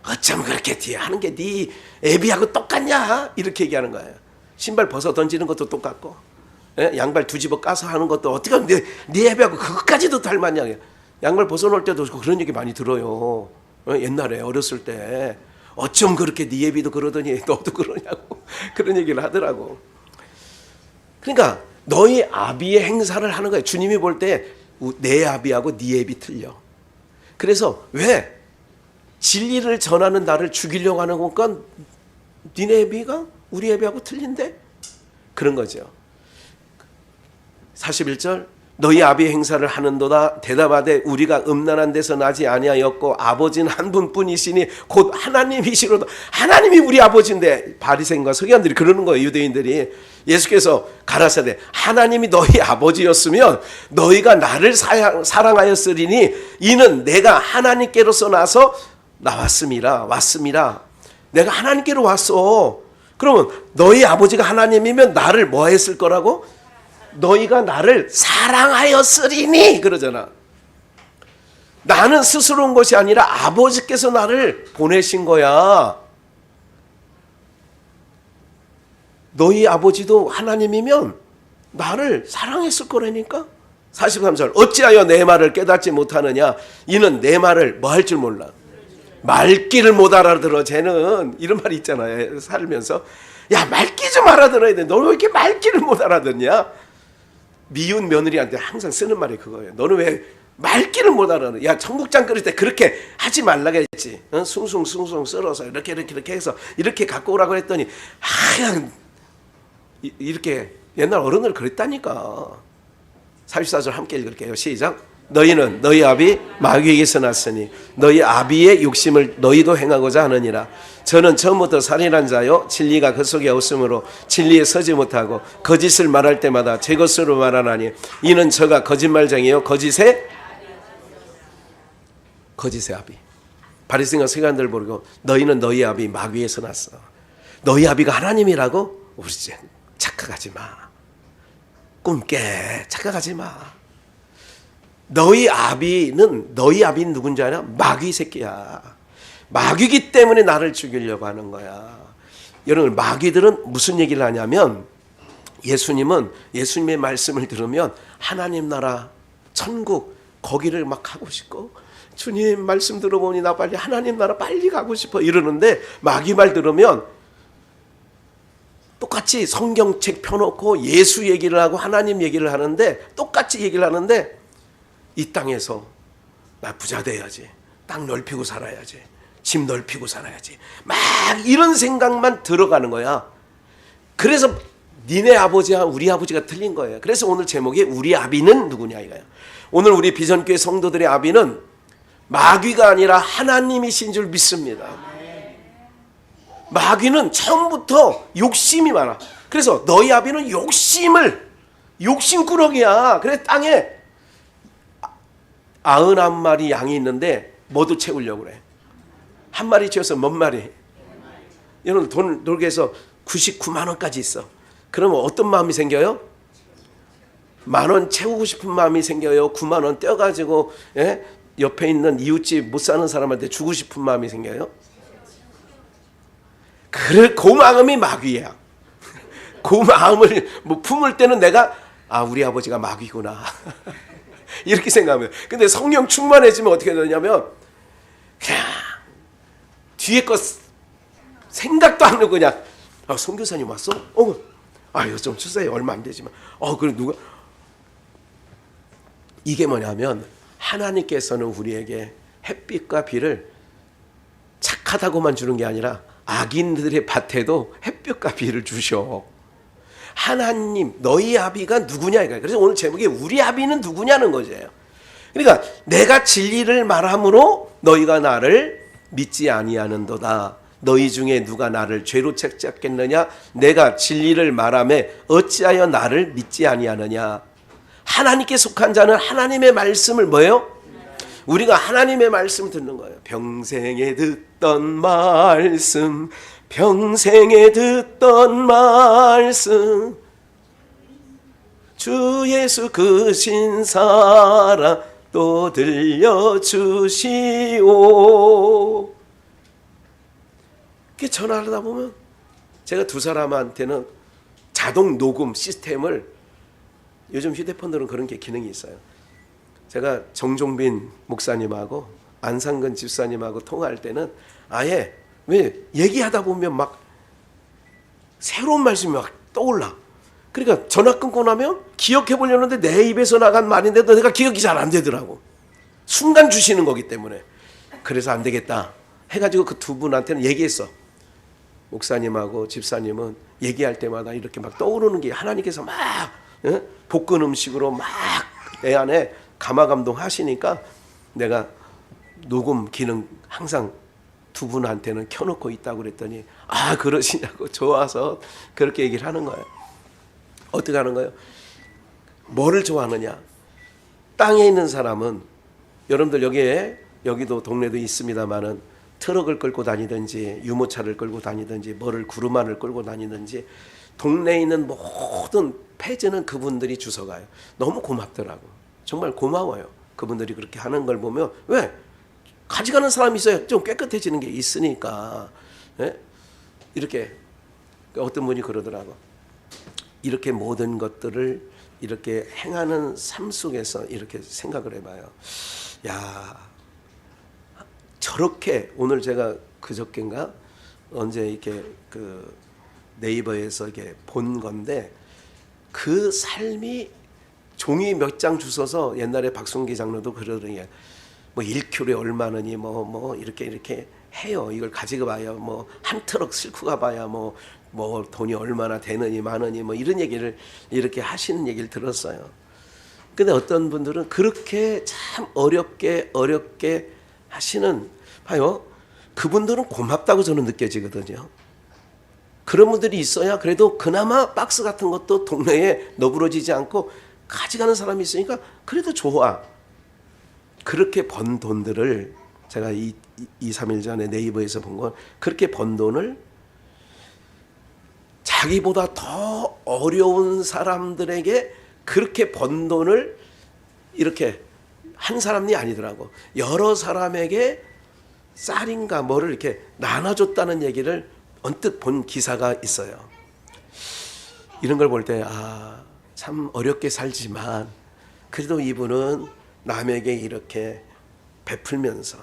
어쩜 그렇게 뒤에 하는 게 네 애비하고 똑같냐? 이렇게 얘기하는 거예요. 신발 벗어 던지는 것도 똑같고, 양발 뒤집어 까서 하는 것도 어떻게 네 애비하고 그것까지도 닮았냐? 양말 벗어놓을 때도 그런 얘기 많이 들어요. 옛날에 어렸을 때 어쩜 그렇게 네 애비도 그러더니 너도 그러냐고 그런 얘기를 하더라고. 그러니까 너희 아비의 행사를 하는 거예요. 주님이 볼 때 내 아비하고 네 애비 틀려. 그래서 왜 진리를 전하는 나를 죽이려고 하는 건가? 니네 애비가 우리 애비하고 틀린데? 그런 거죠. 41절 너희 아비의 행사를 하는도다 대답하되 우리가 음란한 데서 나지 아니하였고 아버지는 한 분뿐이시니 곧 하나님이시로다. 하나님이 우리 아버지인데 바리새인과 서기관들이 그러는 거예요. 유대인들이. 예수께서 가라사대 하나님이 너희 아버지였으면 너희가 나를 사랑하였으리니 이는 내가 하나님께로서 나서 나왔음이라. 왔음이라. 내가 하나님께로 왔어. 그러면 너희 아버지가 하나님이면 나를 뭐 했을 거라고? 너희가 나를 사랑하였으리니 그러잖아. 나는 스스로 온 것이 아니라 아버지께서 나를 보내신 거야. 너희 아버지도 하나님이면 나를 사랑했을 거라니까. 43절 어찌하여 내 말을 깨닫지 못하느냐. 이는 내 말을 뭐 할 줄 몰라. 말귀를 못 알아들어. 쟤는 이런 말이 있잖아요. 살면서 야 말귀 좀 알아들어야 돼. 너는 왜 이렇게 말귀를 못 알아듣냐. 미운 며느리한테 항상 쓰는 말이 그거예요. 너는 왜 말귀를 못 알아듣냐. 야 청국장 끓일 때 그렇게 하지 말라고 했지. 숭숭 썰어서 이렇게 해서 이렇게 갖고 오라고 했더니 그냥 이렇게 옛날 어른들 그랬다니까. 44절 함께 읽을게요. 시작. 너희는 너희 아비 마귀에게서 났으니 너희 아비의 욕심을 너희도 행하고자 하느니라. 저는 처음부터 살인한 자요 진리가 그 속에 없으므로 진리에 서지 못하고 거짓을 말할 때마다 제 것으로 말하나니 이는 저가 거짓말쟁이요 거짓의 아비. 바리새인과 서기관들 보고 너희는 너희 아비 마귀에서 났어. 너희 아비가 하나님이라고? 우리 착각하지 마. 꿈 깨. 착각하지 마. 너희 아비는 누군지 아냐? 마귀 새끼야. 마귀기 때문에 나를 죽이려고 하는 거야. 여러분 마귀들은 무슨 얘기를 하냐면 예수님은 예수님의 말씀을 들으면 하나님 나라 천국 거기를 막 가고 싶고 주님 말씀 들어보니 나 빨리 하나님 나라 빨리 가고 싶어 이러는데 마귀 말 들으면 똑같이 성경책 펴놓고 예수 얘기를 하고 하나님 얘기를 하는데 똑같이 얘기를 하는데 이 땅에서 나 부자 돼야지. 땅 넓히고 살아야지. 집 넓히고 살아야지. 막 이런 생각만 들어가는 거야. 그래서 니네 아버지와 우리 아버지가 틀린 거예요. 그래서 오늘 제목이 우리 아비는 누구냐 이거예요. 오늘 우리 비전교회 성도들의 아비는 마귀가 아니라 하나님이신 줄 믿습니다. 마귀는 처음부터 욕심이 많아. 그래서 너희 아비는 욕심꾸러기야. 그래서 땅에 91마리 양이 있는데 뭐도 채우려고 그래. 한 마리 채워서 몇 마리? 여러분 돈 돌게 해서 99만 원까지 있어. 그러면 어떤 마음이 생겨요? 10,000원 채우고 싶은 마음이 생겨요? 9만 원 떼어가지고 옆에 있는 이웃집 못 사는 사람한테 주고 싶은 마음이 생겨요? 그 마음이 마귀야. 그 마음을 품을 때는 내가 우리 아버지가 마귀구나 이렇게 생각하면. 근데 성령 충만해지면 어떻게 되냐면 그냥 뒤에 거 생각도 안 하고 그냥 선교사님 왔어? 이거 좀 주세요. 얼마 안 되지만 그럼 누가 이게 뭐냐면 하나님께서는 우리에게 햇빛과 비를 착하다고만 주는 게 아니라 악인들의 밭에도 햇볕과 비를 주셔. 하나님 너희 아비가 누구냐 이거야. 그래서 오늘 제목이 우리 아비는 누구냐는 거죠. 그러니까 내가 진리를 말함으로 너희가 나를 믿지 아니하는도다. 너희 중에 누가 나를 죄로 책잡겠느냐? 내가 진리를 말하매 어찌하여 나를 믿지 아니하느냐? 하나님께 속한 자는 하나님의 말씀을 뭐예요? 우리가 하나님의 말씀 듣는 거예요. 평생에 듣던 말씀, 평생에 듣던 말씀, 주 예수 그 신사랑 또 들려주시오. 이렇게 전화하다 보면 제가 두 사람한테는 자동 녹음 시스템을, 요즘 휴대폰들은 그런 게 기능이 있어요. 제가 정종빈 목사님하고 안상근 집사님하고 통화할 때는 아예 왜 얘기하다 보면 막 새로운 말씀이 막 떠올라. 그러니까 전화 끊고 나면 기억해 보려는데 내 입에서 나간 말인데도 내가 기억이 잘 안 되더라고. 순간 주시는 거기 때문에. 그래서 안 되겠다 해가지고 그 두 분한테는 얘기했어. 목사님하고 집사님은 얘기할 때마다 이렇게 막 떠오르는 게 하나님께서 막 볶은 음식으로 막 내 안에 감화감동 하시니까 내가 녹음 기능 항상 두 분한테는 켜놓고 있다고 그랬더니 아 그러시냐고 좋아서 그렇게 얘기를 하는 거예요. 어떻게 하는 거예요? 뭐를 좋아하느냐? 땅에 있는 사람은 여러분들 여기도 동네도 있습니다만은 트럭을 끌고 다니든지 유모차를 끌고 다니든지 뭐를 구르마를 끌고 다니든지 동네에 있는 모든 폐지는 그분들이 주워가요. 너무 고맙더라고. 정말 고마워요. 그분들이 그렇게 하는 걸 보면 왜? 가져가는 사람이 있어야 좀 깨끗해지는 게 있으니까. 예? 이렇게 어떤 분이 그러더라고. 이렇게 모든 것들을 이렇게 행하는 삶 속에서 이렇게 생각을 해봐요. 야, 저렇게 오늘 제가 그저께인가 언제 이렇게 그 네이버에서 이게 본 건데 그 삶이 종이 몇 장 주워서 옛날에 박순기 장로도 그러더니 뭐 1kg에 얼마느니 뭐 이렇게 해요. 이걸 가지고 봐야 뭐 한 트럭 싣고 가봐야 뭐 돈이 얼마나 되느니 많으니 뭐 이런 얘기를 이렇게 하시는 얘기를 들었어요. 근데 어떤 분들은 그렇게 참 어렵게 하시는 봐요. 그분들은 고맙다고 저는 느껴지거든요. 그런 분들이 있어야 그래도 그나마 박스 같은 것도 동네에 너부러지지 않고 가져가는 사람이 있으니까 그래도 좋아. 그렇게 번 돈들을 제가 2, 3일 전에 네이버에서 본 건 그렇게 번 돈을 자기보다 더 어려운 사람들에게 그렇게 번 돈을 이렇게 한 사람이 아니더라고. 여러 사람에게 쌀인가 뭐를 이렇게 나눠줬다는 얘기를 언뜻 본 기사가 있어요. 이런 걸 볼 때 참 어렵게 살지만 그래도 이분은 남에게 이렇게 베풀면서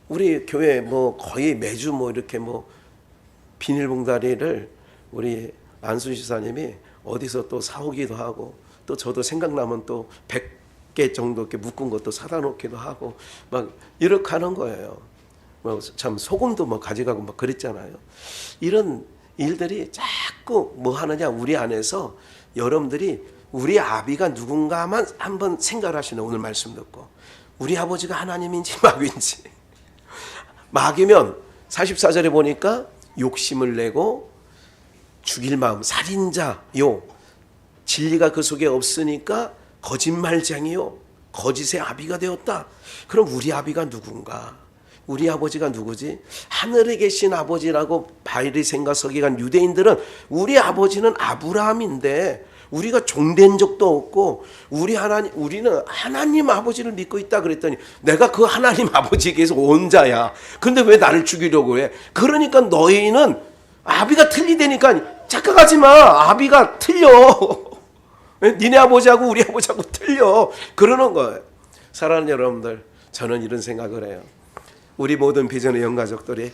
우리 교회 뭐 거의 매주 뭐 이렇게 뭐 비닐봉다리를 우리 안순 지사님이 어디서 또 사오기도 하고 또 저도 생각나면 또 100개 정도 이렇게 묶은 것도 사다 놓기도 하고 막 이렇게 하는 거예요. 뭐 참 소금도 뭐 가져가고 막 그랬잖아요. 이런 일들이 자꾸 뭐 하느냐 우리 안에서 여러분들이 우리 아비가 누군가만 한번 생각을 하시는 오늘 말씀 듣고 우리 아버지가 하나님인지 마귀인지 마귀면 44절에 보니까 욕심을 내고 죽일 마음 살인자요 진리가 그 속에 없으니까 거짓말쟁이요 거짓의 아비가 되었다. 그럼 우리 아비가 누군가? 우리 아버지가 누구지? 하늘에 계신 아버지라고 바리새인과 서기관 유대인들은 우리 아버지는 아브라함인데 우리가 종된 적도 없고 우리는 하나님 아버지를 믿고 있다 그랬더니 내가 그 하나님 아버지에게서 온 자야. 근데 왜 나를 죽이려고 해? 그러니까 너희는 아비가 틀리다니까 착각하지 마. 아비가 틀려. 니네 아버지하고 우리 아버지하고 틀려. 그러는 거예요. 사랑하는 여러분들, 저는 이런 생각을 해요. 우리 모든 비전의 영가족들이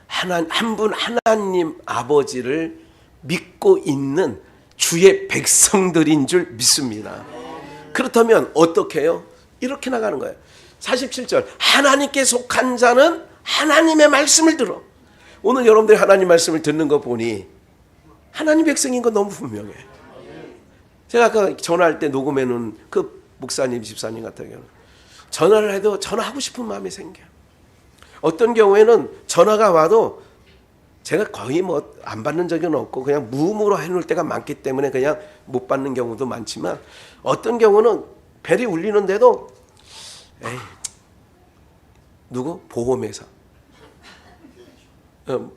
한 분 하나님 아버지를 믿고 있는 주의 백성들인 줄 믿습니다. 그렇다면 어떻게 해요? 이렇게 나가는 거예요. 47절 하나님께 속한 자는 하나님의 말씀을 들어. 오늘 여러분들이 하나님 말씀을 듣는 거 보니 하나님 백성인 거 너무 분명해. 제가 아까 전화할 때 녹음해 놓은 그 목사님, 집사님 같은 경우는 전화를 해도 전화하고 싶은 마음이 생겨요. 어떤 경우에는 전화가 와도 제가 거의 뭐 안 받는 적은 없고 그냥 무음으로 해놓을 때가 많기 때문에 그냥 못 받는 경우도 많지만, 어떤 경우는 벨이 울리는데도 에이, 누구? 보험회사,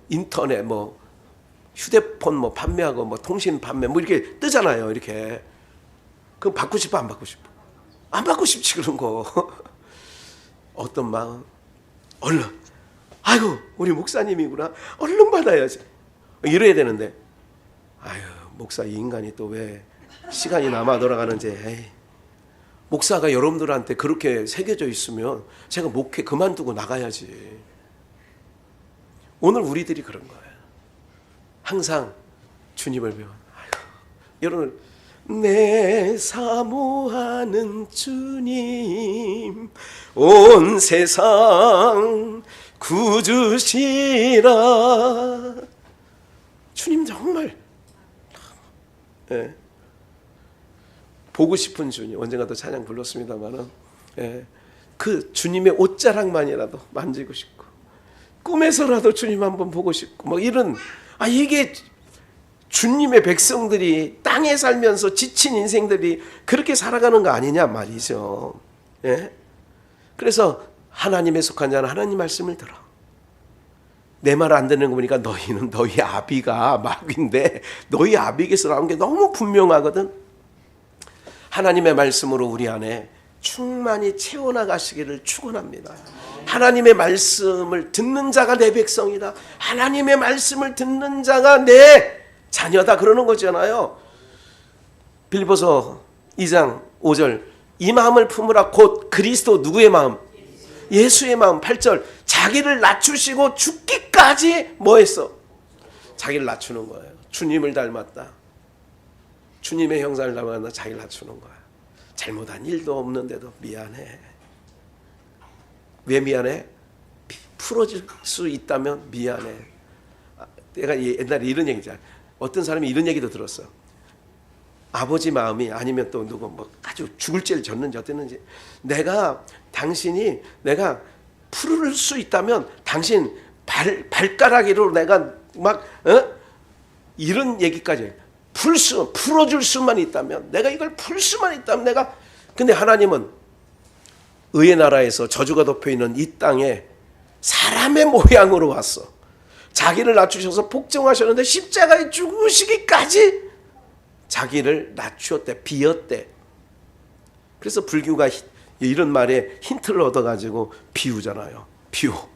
인터넷 뭐 휴대폰 뭐 판매하고 뭐 통신 판매 뭐 이렇게 뜨잖아요. 이렇게. 그럼 받고 싶어, 안 받고 싶어? 안 받고 싶지, 그런 거. 어떤 마음? 얼른, 아이고 우리 목사님이구나, 얼른 받아야지, 이래야 되는데, 아유 목사 이 인간이 또 왜 시간이 남아 돌아가는지. 에이, 목사가 여러분들한테 그렇게 새겨져 있으면 제가 목회 그만두고 나가야지. 오늘 우리들이 그런 거예요. 항상 주님을 배워. 여러분, 내 사모하는 주님 온 세상 구주시라. 주님 정말 보고 싶은 주님. 언젠가도 찬양 불렀습니다만은 그 주님의 옷자락만이라도 만지고 싶고, 꿈에서라도 주님 한번 보고 싶고, 뭐 이런, 이게 주님의 백성들이 땅에 살면서 지친 인생들이 그렇게 살아가는 거 아니냐 말이죠. 그래서 하나님에 속한 자는 하나님 말씀을 들어. 내 말 안 듣는 거 보니까 너희는 너희 아비가 마귀인데 너희 아비에게서 나온 게 너무 분명하거든. 하나님의 말씀으로 우리 안에 충만히 채워나가시기를 축원합니다. 하나님의 말씀을 듣는 자가 내 백성이다. 하나님의 말씀을 듣는 자가 내 자녀다, 그러는 거잖아요. 빌립보서 2장 5절, 이 마음을 품으라. 곧 그리스도 누구의 마음? 예수의 마음. 8절, 자기를 낮추시고 죽기까지 뭐 했어? 자기를 낮추는 거예요. 주님을 닮았다. 주님의 형상을 닮았다. 자기를 낮추는 거야. 잘못한 일도 없는데도 미안해. 왜 미안해? 풀어줄 수 있다면 미안해. 내가 옛날에 이런 얘기잖아. 어떤 사람이 이런 얘기도 들었어. 아버지 마음이, 아니면 또 누구 뭐 아주 죽을 죄를 졌는지 어땠는지, 당신이 내가 풀을 수 있다면 당신 발가락으로 내가 막 이런 얘기까지 풀어줄 수만 있다면, 내가 이걸 풀 수만 있다면 내가. 근데 하나님은 의의 나라에서 저주가 덮여있는 이 땅에 사람의 모양으로 왔어. 자기를 낮추셔서 복종하셨는데 십자가에 죽으시기까지 자기를 낮추었대, 비었대. 그래서 불교가 이런 말에 힌트를 얻어가지고 비우잖아요. 비워.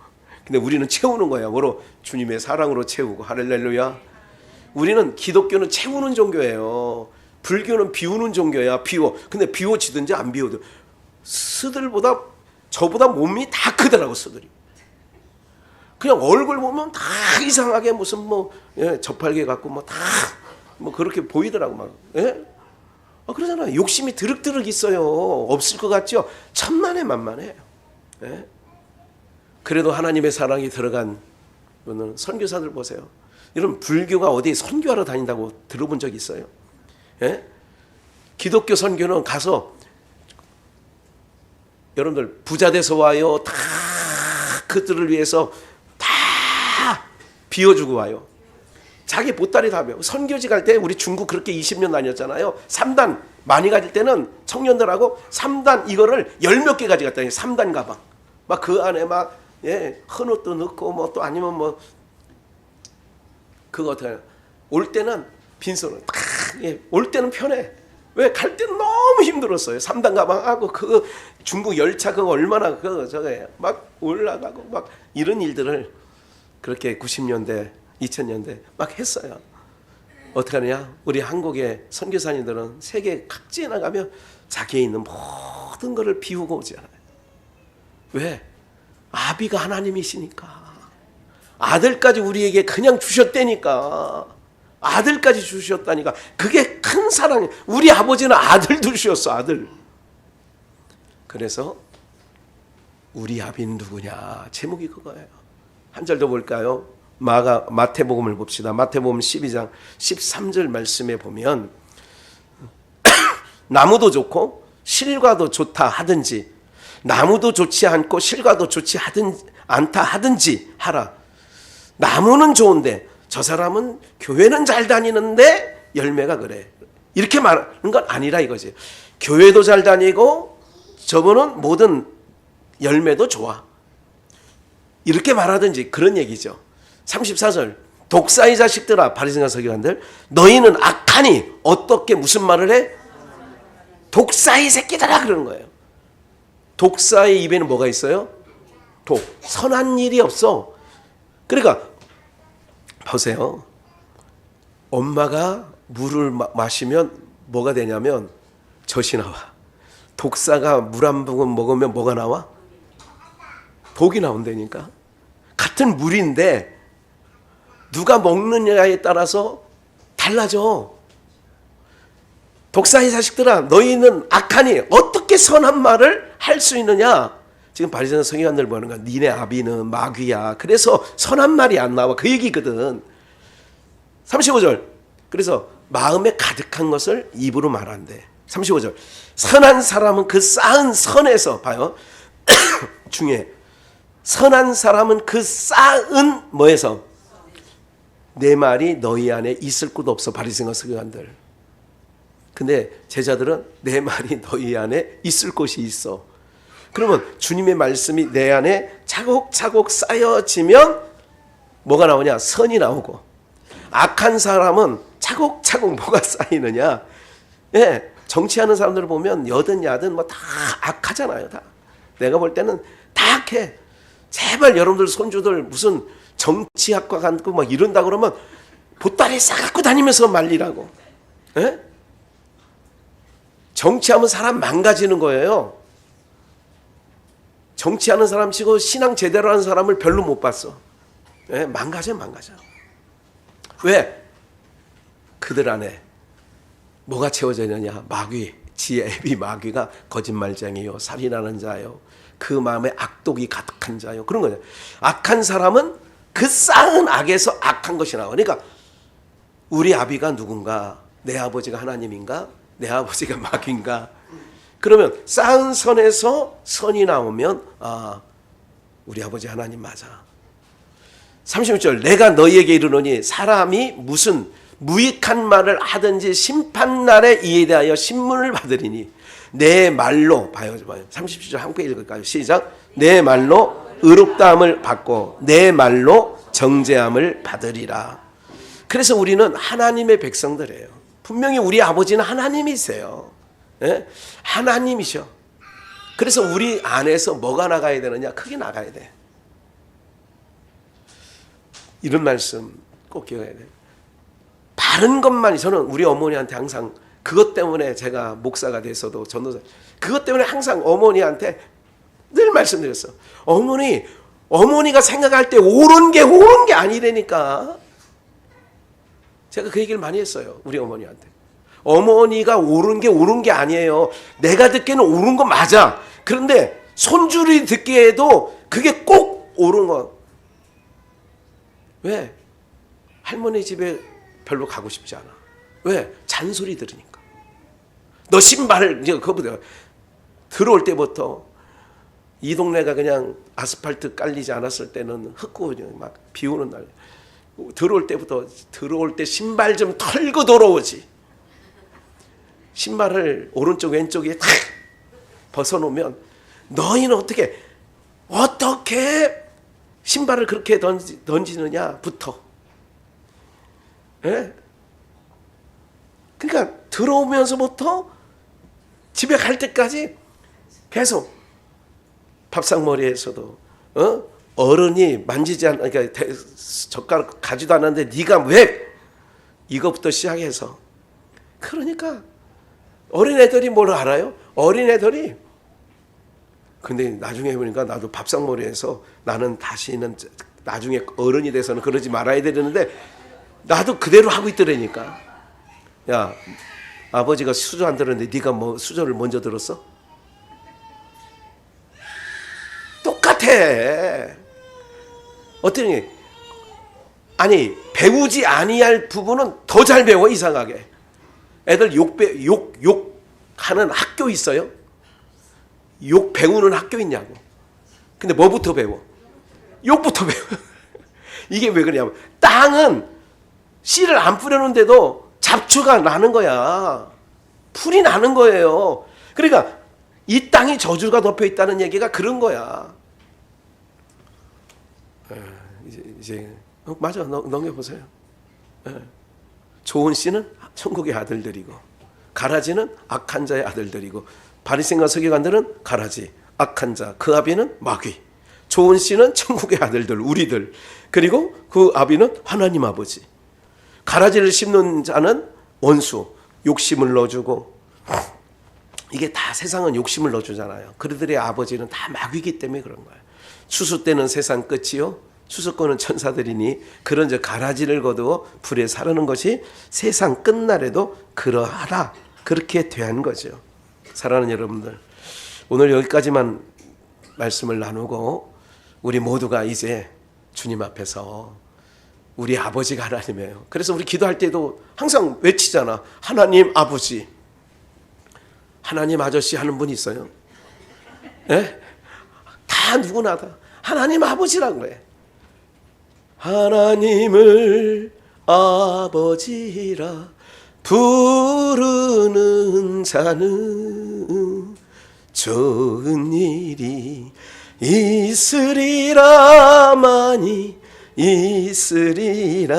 근데 우리는 채우는 거야. 뭐로? 주님의 사랑으로 채우고. 할렐루야. 우리는, 기독교는 채우는 종교예요. 불교는 비우는 종교야. 비워. 근데 비워지든지 안 비워도 스들보다, 저보다 몸이 다 크더라고, 스들이. 그냥 얼굴 보면 다 이상하게 무슨 뭐 저팔계 같고 뭐 다 뭐 그렇게 보이더라고 막. 그러잖아. 욕심이 드륵드륵 있어요. 없을 것 같죠? 천만에 만만해요. 그래도 하나님의 사랑이 들어간 분은 선교사들 보세요. 여러분, 불교가 어디 선교하러 다닌다고 들어본 적 있어요? 기독교 선교는 가서 여러분들 부자 돼서 와요. 다 그들을 위해서 다 비워주고 와요. 자기 보따리 다 비워. 선교지 갈 때 우리 중국 그렇게 20년 다녔잖아요. 3단 많이 가질 때는 청년들하고 3단 이거를 10몇 개 가져갔다. 3단 가방. 막 그 안에 막 헌옷도 넣고 뭐 또 아니면 뭐 그거 어떻게 하냐. 올 때는 빈손으로 올 때는 편해. 왜? 갈 때는 너무 힘들었어요. 3단 가방하고 그 중국 열차 그거 얼마나 저게 막 올라가고 막 이런 일들을 그렇게 90년대 2000년대 막 했어요. 어떻게 하느냐? 우리 한국의 선교사님들은 세계 각지에 나가면 자기에 있는 모든 것을 비우고 오잖아요. 왜? 아비가 하나님이시니까. 아들까지 우리에게 그냥 주셨다니까. 아들까지 주셨다니까. 그게 큰 사랑이에요. 우리 아버지는 아들도 주셨어, 아들. 그래서 우리 아비는 누구냐? 제목이 그거예요. 한 절 더 볼까요? 마태복음을 봅시다. 마태복음 12장 13절 말씀에 보면 나무도 좋고 실과도 좋다 하든지, 나무도 좋지 않고 실과도 좋지 않다 하든지 하라. 나무는 좋은데 저 사람은 교회는 잘 다니는데 열매가 그래. 이렇게 말하는 건 아니라 이거지. 교회도 잘 다니고 저분은 모든 열매도 좋아. 이렇게 말하든지 그런 얘기죠. 34절. 독사의 자식들아, 바리새인과 서기관들, 너희는 악하니 어떻게 무슨 말을 해? 독사의 새끼들아 그러는 거예요. 독사의 입에는 뭐가 있어요? 독. 선한 일이 없어. 그러니까 보세요. 엄마가 물을 마시면 뭐가 되냐면 젖이 나와. 독사가 물 한 모금 먹으면 뭐가 나와? 독이 나온다니까. 같은 물인데 누가 먹느냐에 따라서 달라져. 독사의 자식들아, 너희는 악하니 어떻게 선한 말을 할 수 있느냐? 지금 바리새인 서기관들 보는 거야. 니네 아비는 마귀야. 그래서 선한 말이 안 나와. 그 얘기거든. 35절. 그래서 마음에 가득한 것을 입으로 말한대. 35절. 선한 사람은 그 쌓은 선에서, 봐요. 중에 선한 사람은 그 쌓은 뭐에서? 내 말이 너희 안에 있을 곳 없어. 바리새인과 서기관들. 근데 제자들은 내 말이 너희 안에 있을 곳이 있어. 그러면 주님의 말씀이 내 안에 차곡차곡 쌓여지면 뭐가 나오냐? 선이 나오고. 악한 사람은 차곡차곡 뭐가 쌓이느냐? 예, 정치하는 사람들을 보면 여든 야든 뭐 다 악하잖아요. 다. 내가 볼 때는 다 악해. 제발 여러분들 손주들 무슨 정치학과 가고 막 이런다 그러면 보따리 싸갖고 다니면서 말리라고. 예? 정치하면 사람 망가지는 거예요. 정치하는 사람 치고 신앙 제대로 하는 사람을 별로 못 봤어. 예? 망가져. 왜? 그들 안에 뭐가 채워져 있느냐? 마귀, 지혜 애비 마귀가 거짓말쟁이요, 살인하는 자요, 그 마음에 악독이 가득한 자요. 그런 거죠. 악한 사람은 그 쌓은 악에서 악한 것이 나와. 그러니까 우리 아비가 누군가? 내 아버지가 하나님인가? 내 아버지가 마귀인가? 그러면 쌓은 선에서 선이 나오면 우리 아버지 하나님 맞아. 36절. 내가 너희에게 이르노니 사람이 무슨 무익한 말을 하든지 심판날에 이에 대하여 신문을 받으리니 내 말로, 봐요. 37절 함께 읽을까요? 시작. 내 말로 의롭다함을 받고 내 말로 정죄함을 받으리라. 그래서 우리는 하나님의 백성들이에요. 분명히 우리 아버지는 하나님이세요. 예? 하나님이셔. 그래서 우리 안에서 뭐가 나가야 되느냐? 크게 나가야 돼. 이런 말씀 꼭 기억해야 돼. 바른 것만. 저는 우리 어머니한테 항상 그것 때문에 제가 목사가 돼서도 전도사, 그것 때문에 항상 어머니한테 늘 말씀드렸어. 어머니가 생각할 때 옳은 게 아니라니까. 제가 그 얘기를 많이 했어요. 우리 어머니한테. 어머니가 옳은 게 아니에요. 내가 듣기에는 옳은 거 맞아. 그런데 손주들이 듣기에도 그게 꼭 옳은 거. 왜? 할머니 집에 별로 가고 싶지 않아. 왜? 잔소리 들으니까. 너 신발을, 이제 그거보다 들어올 때부터 이 동네가 그냥 아스팔트 깔리지 않았을 때는 흙고 막 비 오는 날 들어올 때 신발 좀 털고 들어오지. 신발을 오른쪽 왼쪽에 탁 벗어놓으면 너희는 어떻게 신발을 그렇게 던지느냐부터. 예? 그러니까 들어오면서부터 집에 갈 때까지 계속 밥상머리에서도 어른이 만지지 않, 그러니까 젓가락 가지도 않았는데 네가 왜? 이것부터 시작해서. 그러니까 어린애들이 뭘 알아요? 어린애들이. 근데 나중에 보니까 나도 밥상머리에서 나는 다시는 나중에 어른이 돼서는 그러지 말아야 되는데 나도 그대로 하고 있더라니까. 야, 아버지가 수저 안 들었는데 네가 뭐 수저를 먼저 들었어? 똑같아. 어떠니? 아니, 배우지 아니할 부분은 더 잘 배워. 이상하게 애들 욕 하는 학교 있어요? 욕 배우는 학교 있냐고. 근데 뭐부터 배워? 욕부터 배워. 이게 왜 그러냐면 땅은 씨를 안 뿌려놓은데도 잡초가 나는 거야. 풀이 나는 거예요. 그러니까 이 땅이 저주가 덮여 있다는 얘기가 그런 거야. 이제 맞아. 넘겨보세요. 좋은 씨는 천국의 아들들이고 가라지는 악한 자의 아들들이고 바리새인과 서기관들은 가라지, 악한 자, 그 아비는 마귀. 좋은 씨는 천국의 아들들, 우리들. 그리고 그 아비는 하나님 아버지. 가라지를 심는 자는 원수, 욕심을 넣어주고. 이게 다 세상은 욕심을 넣어주잖아요. 그들의 아버지는 다 마귀이기 때문에 그런 거예요. 추수 때는 세상 끝이요, 추수권은 천사들이니 그런 저 가라지를 거두어 불에 사르는 것이 세상 끝날에도 그러하라. 그렇게 대한 거죠. 사랑하는 여러분들, 오늘 여기까지만 말씀을 나누고 우리 모두가 이제 주님 앞에서 우리 아버지가 하나님이에요. 그래서 우리 기도할 때도 항상 외치잖아. 하나님 아버지. 하나님 아저씨 하는 분이 있어요. 네? 다 누구나 다 하나님 아버지라고 해. 하나님을 아버지라 부르는 자는 좋은 일이 있으리라, 많이 있으리라.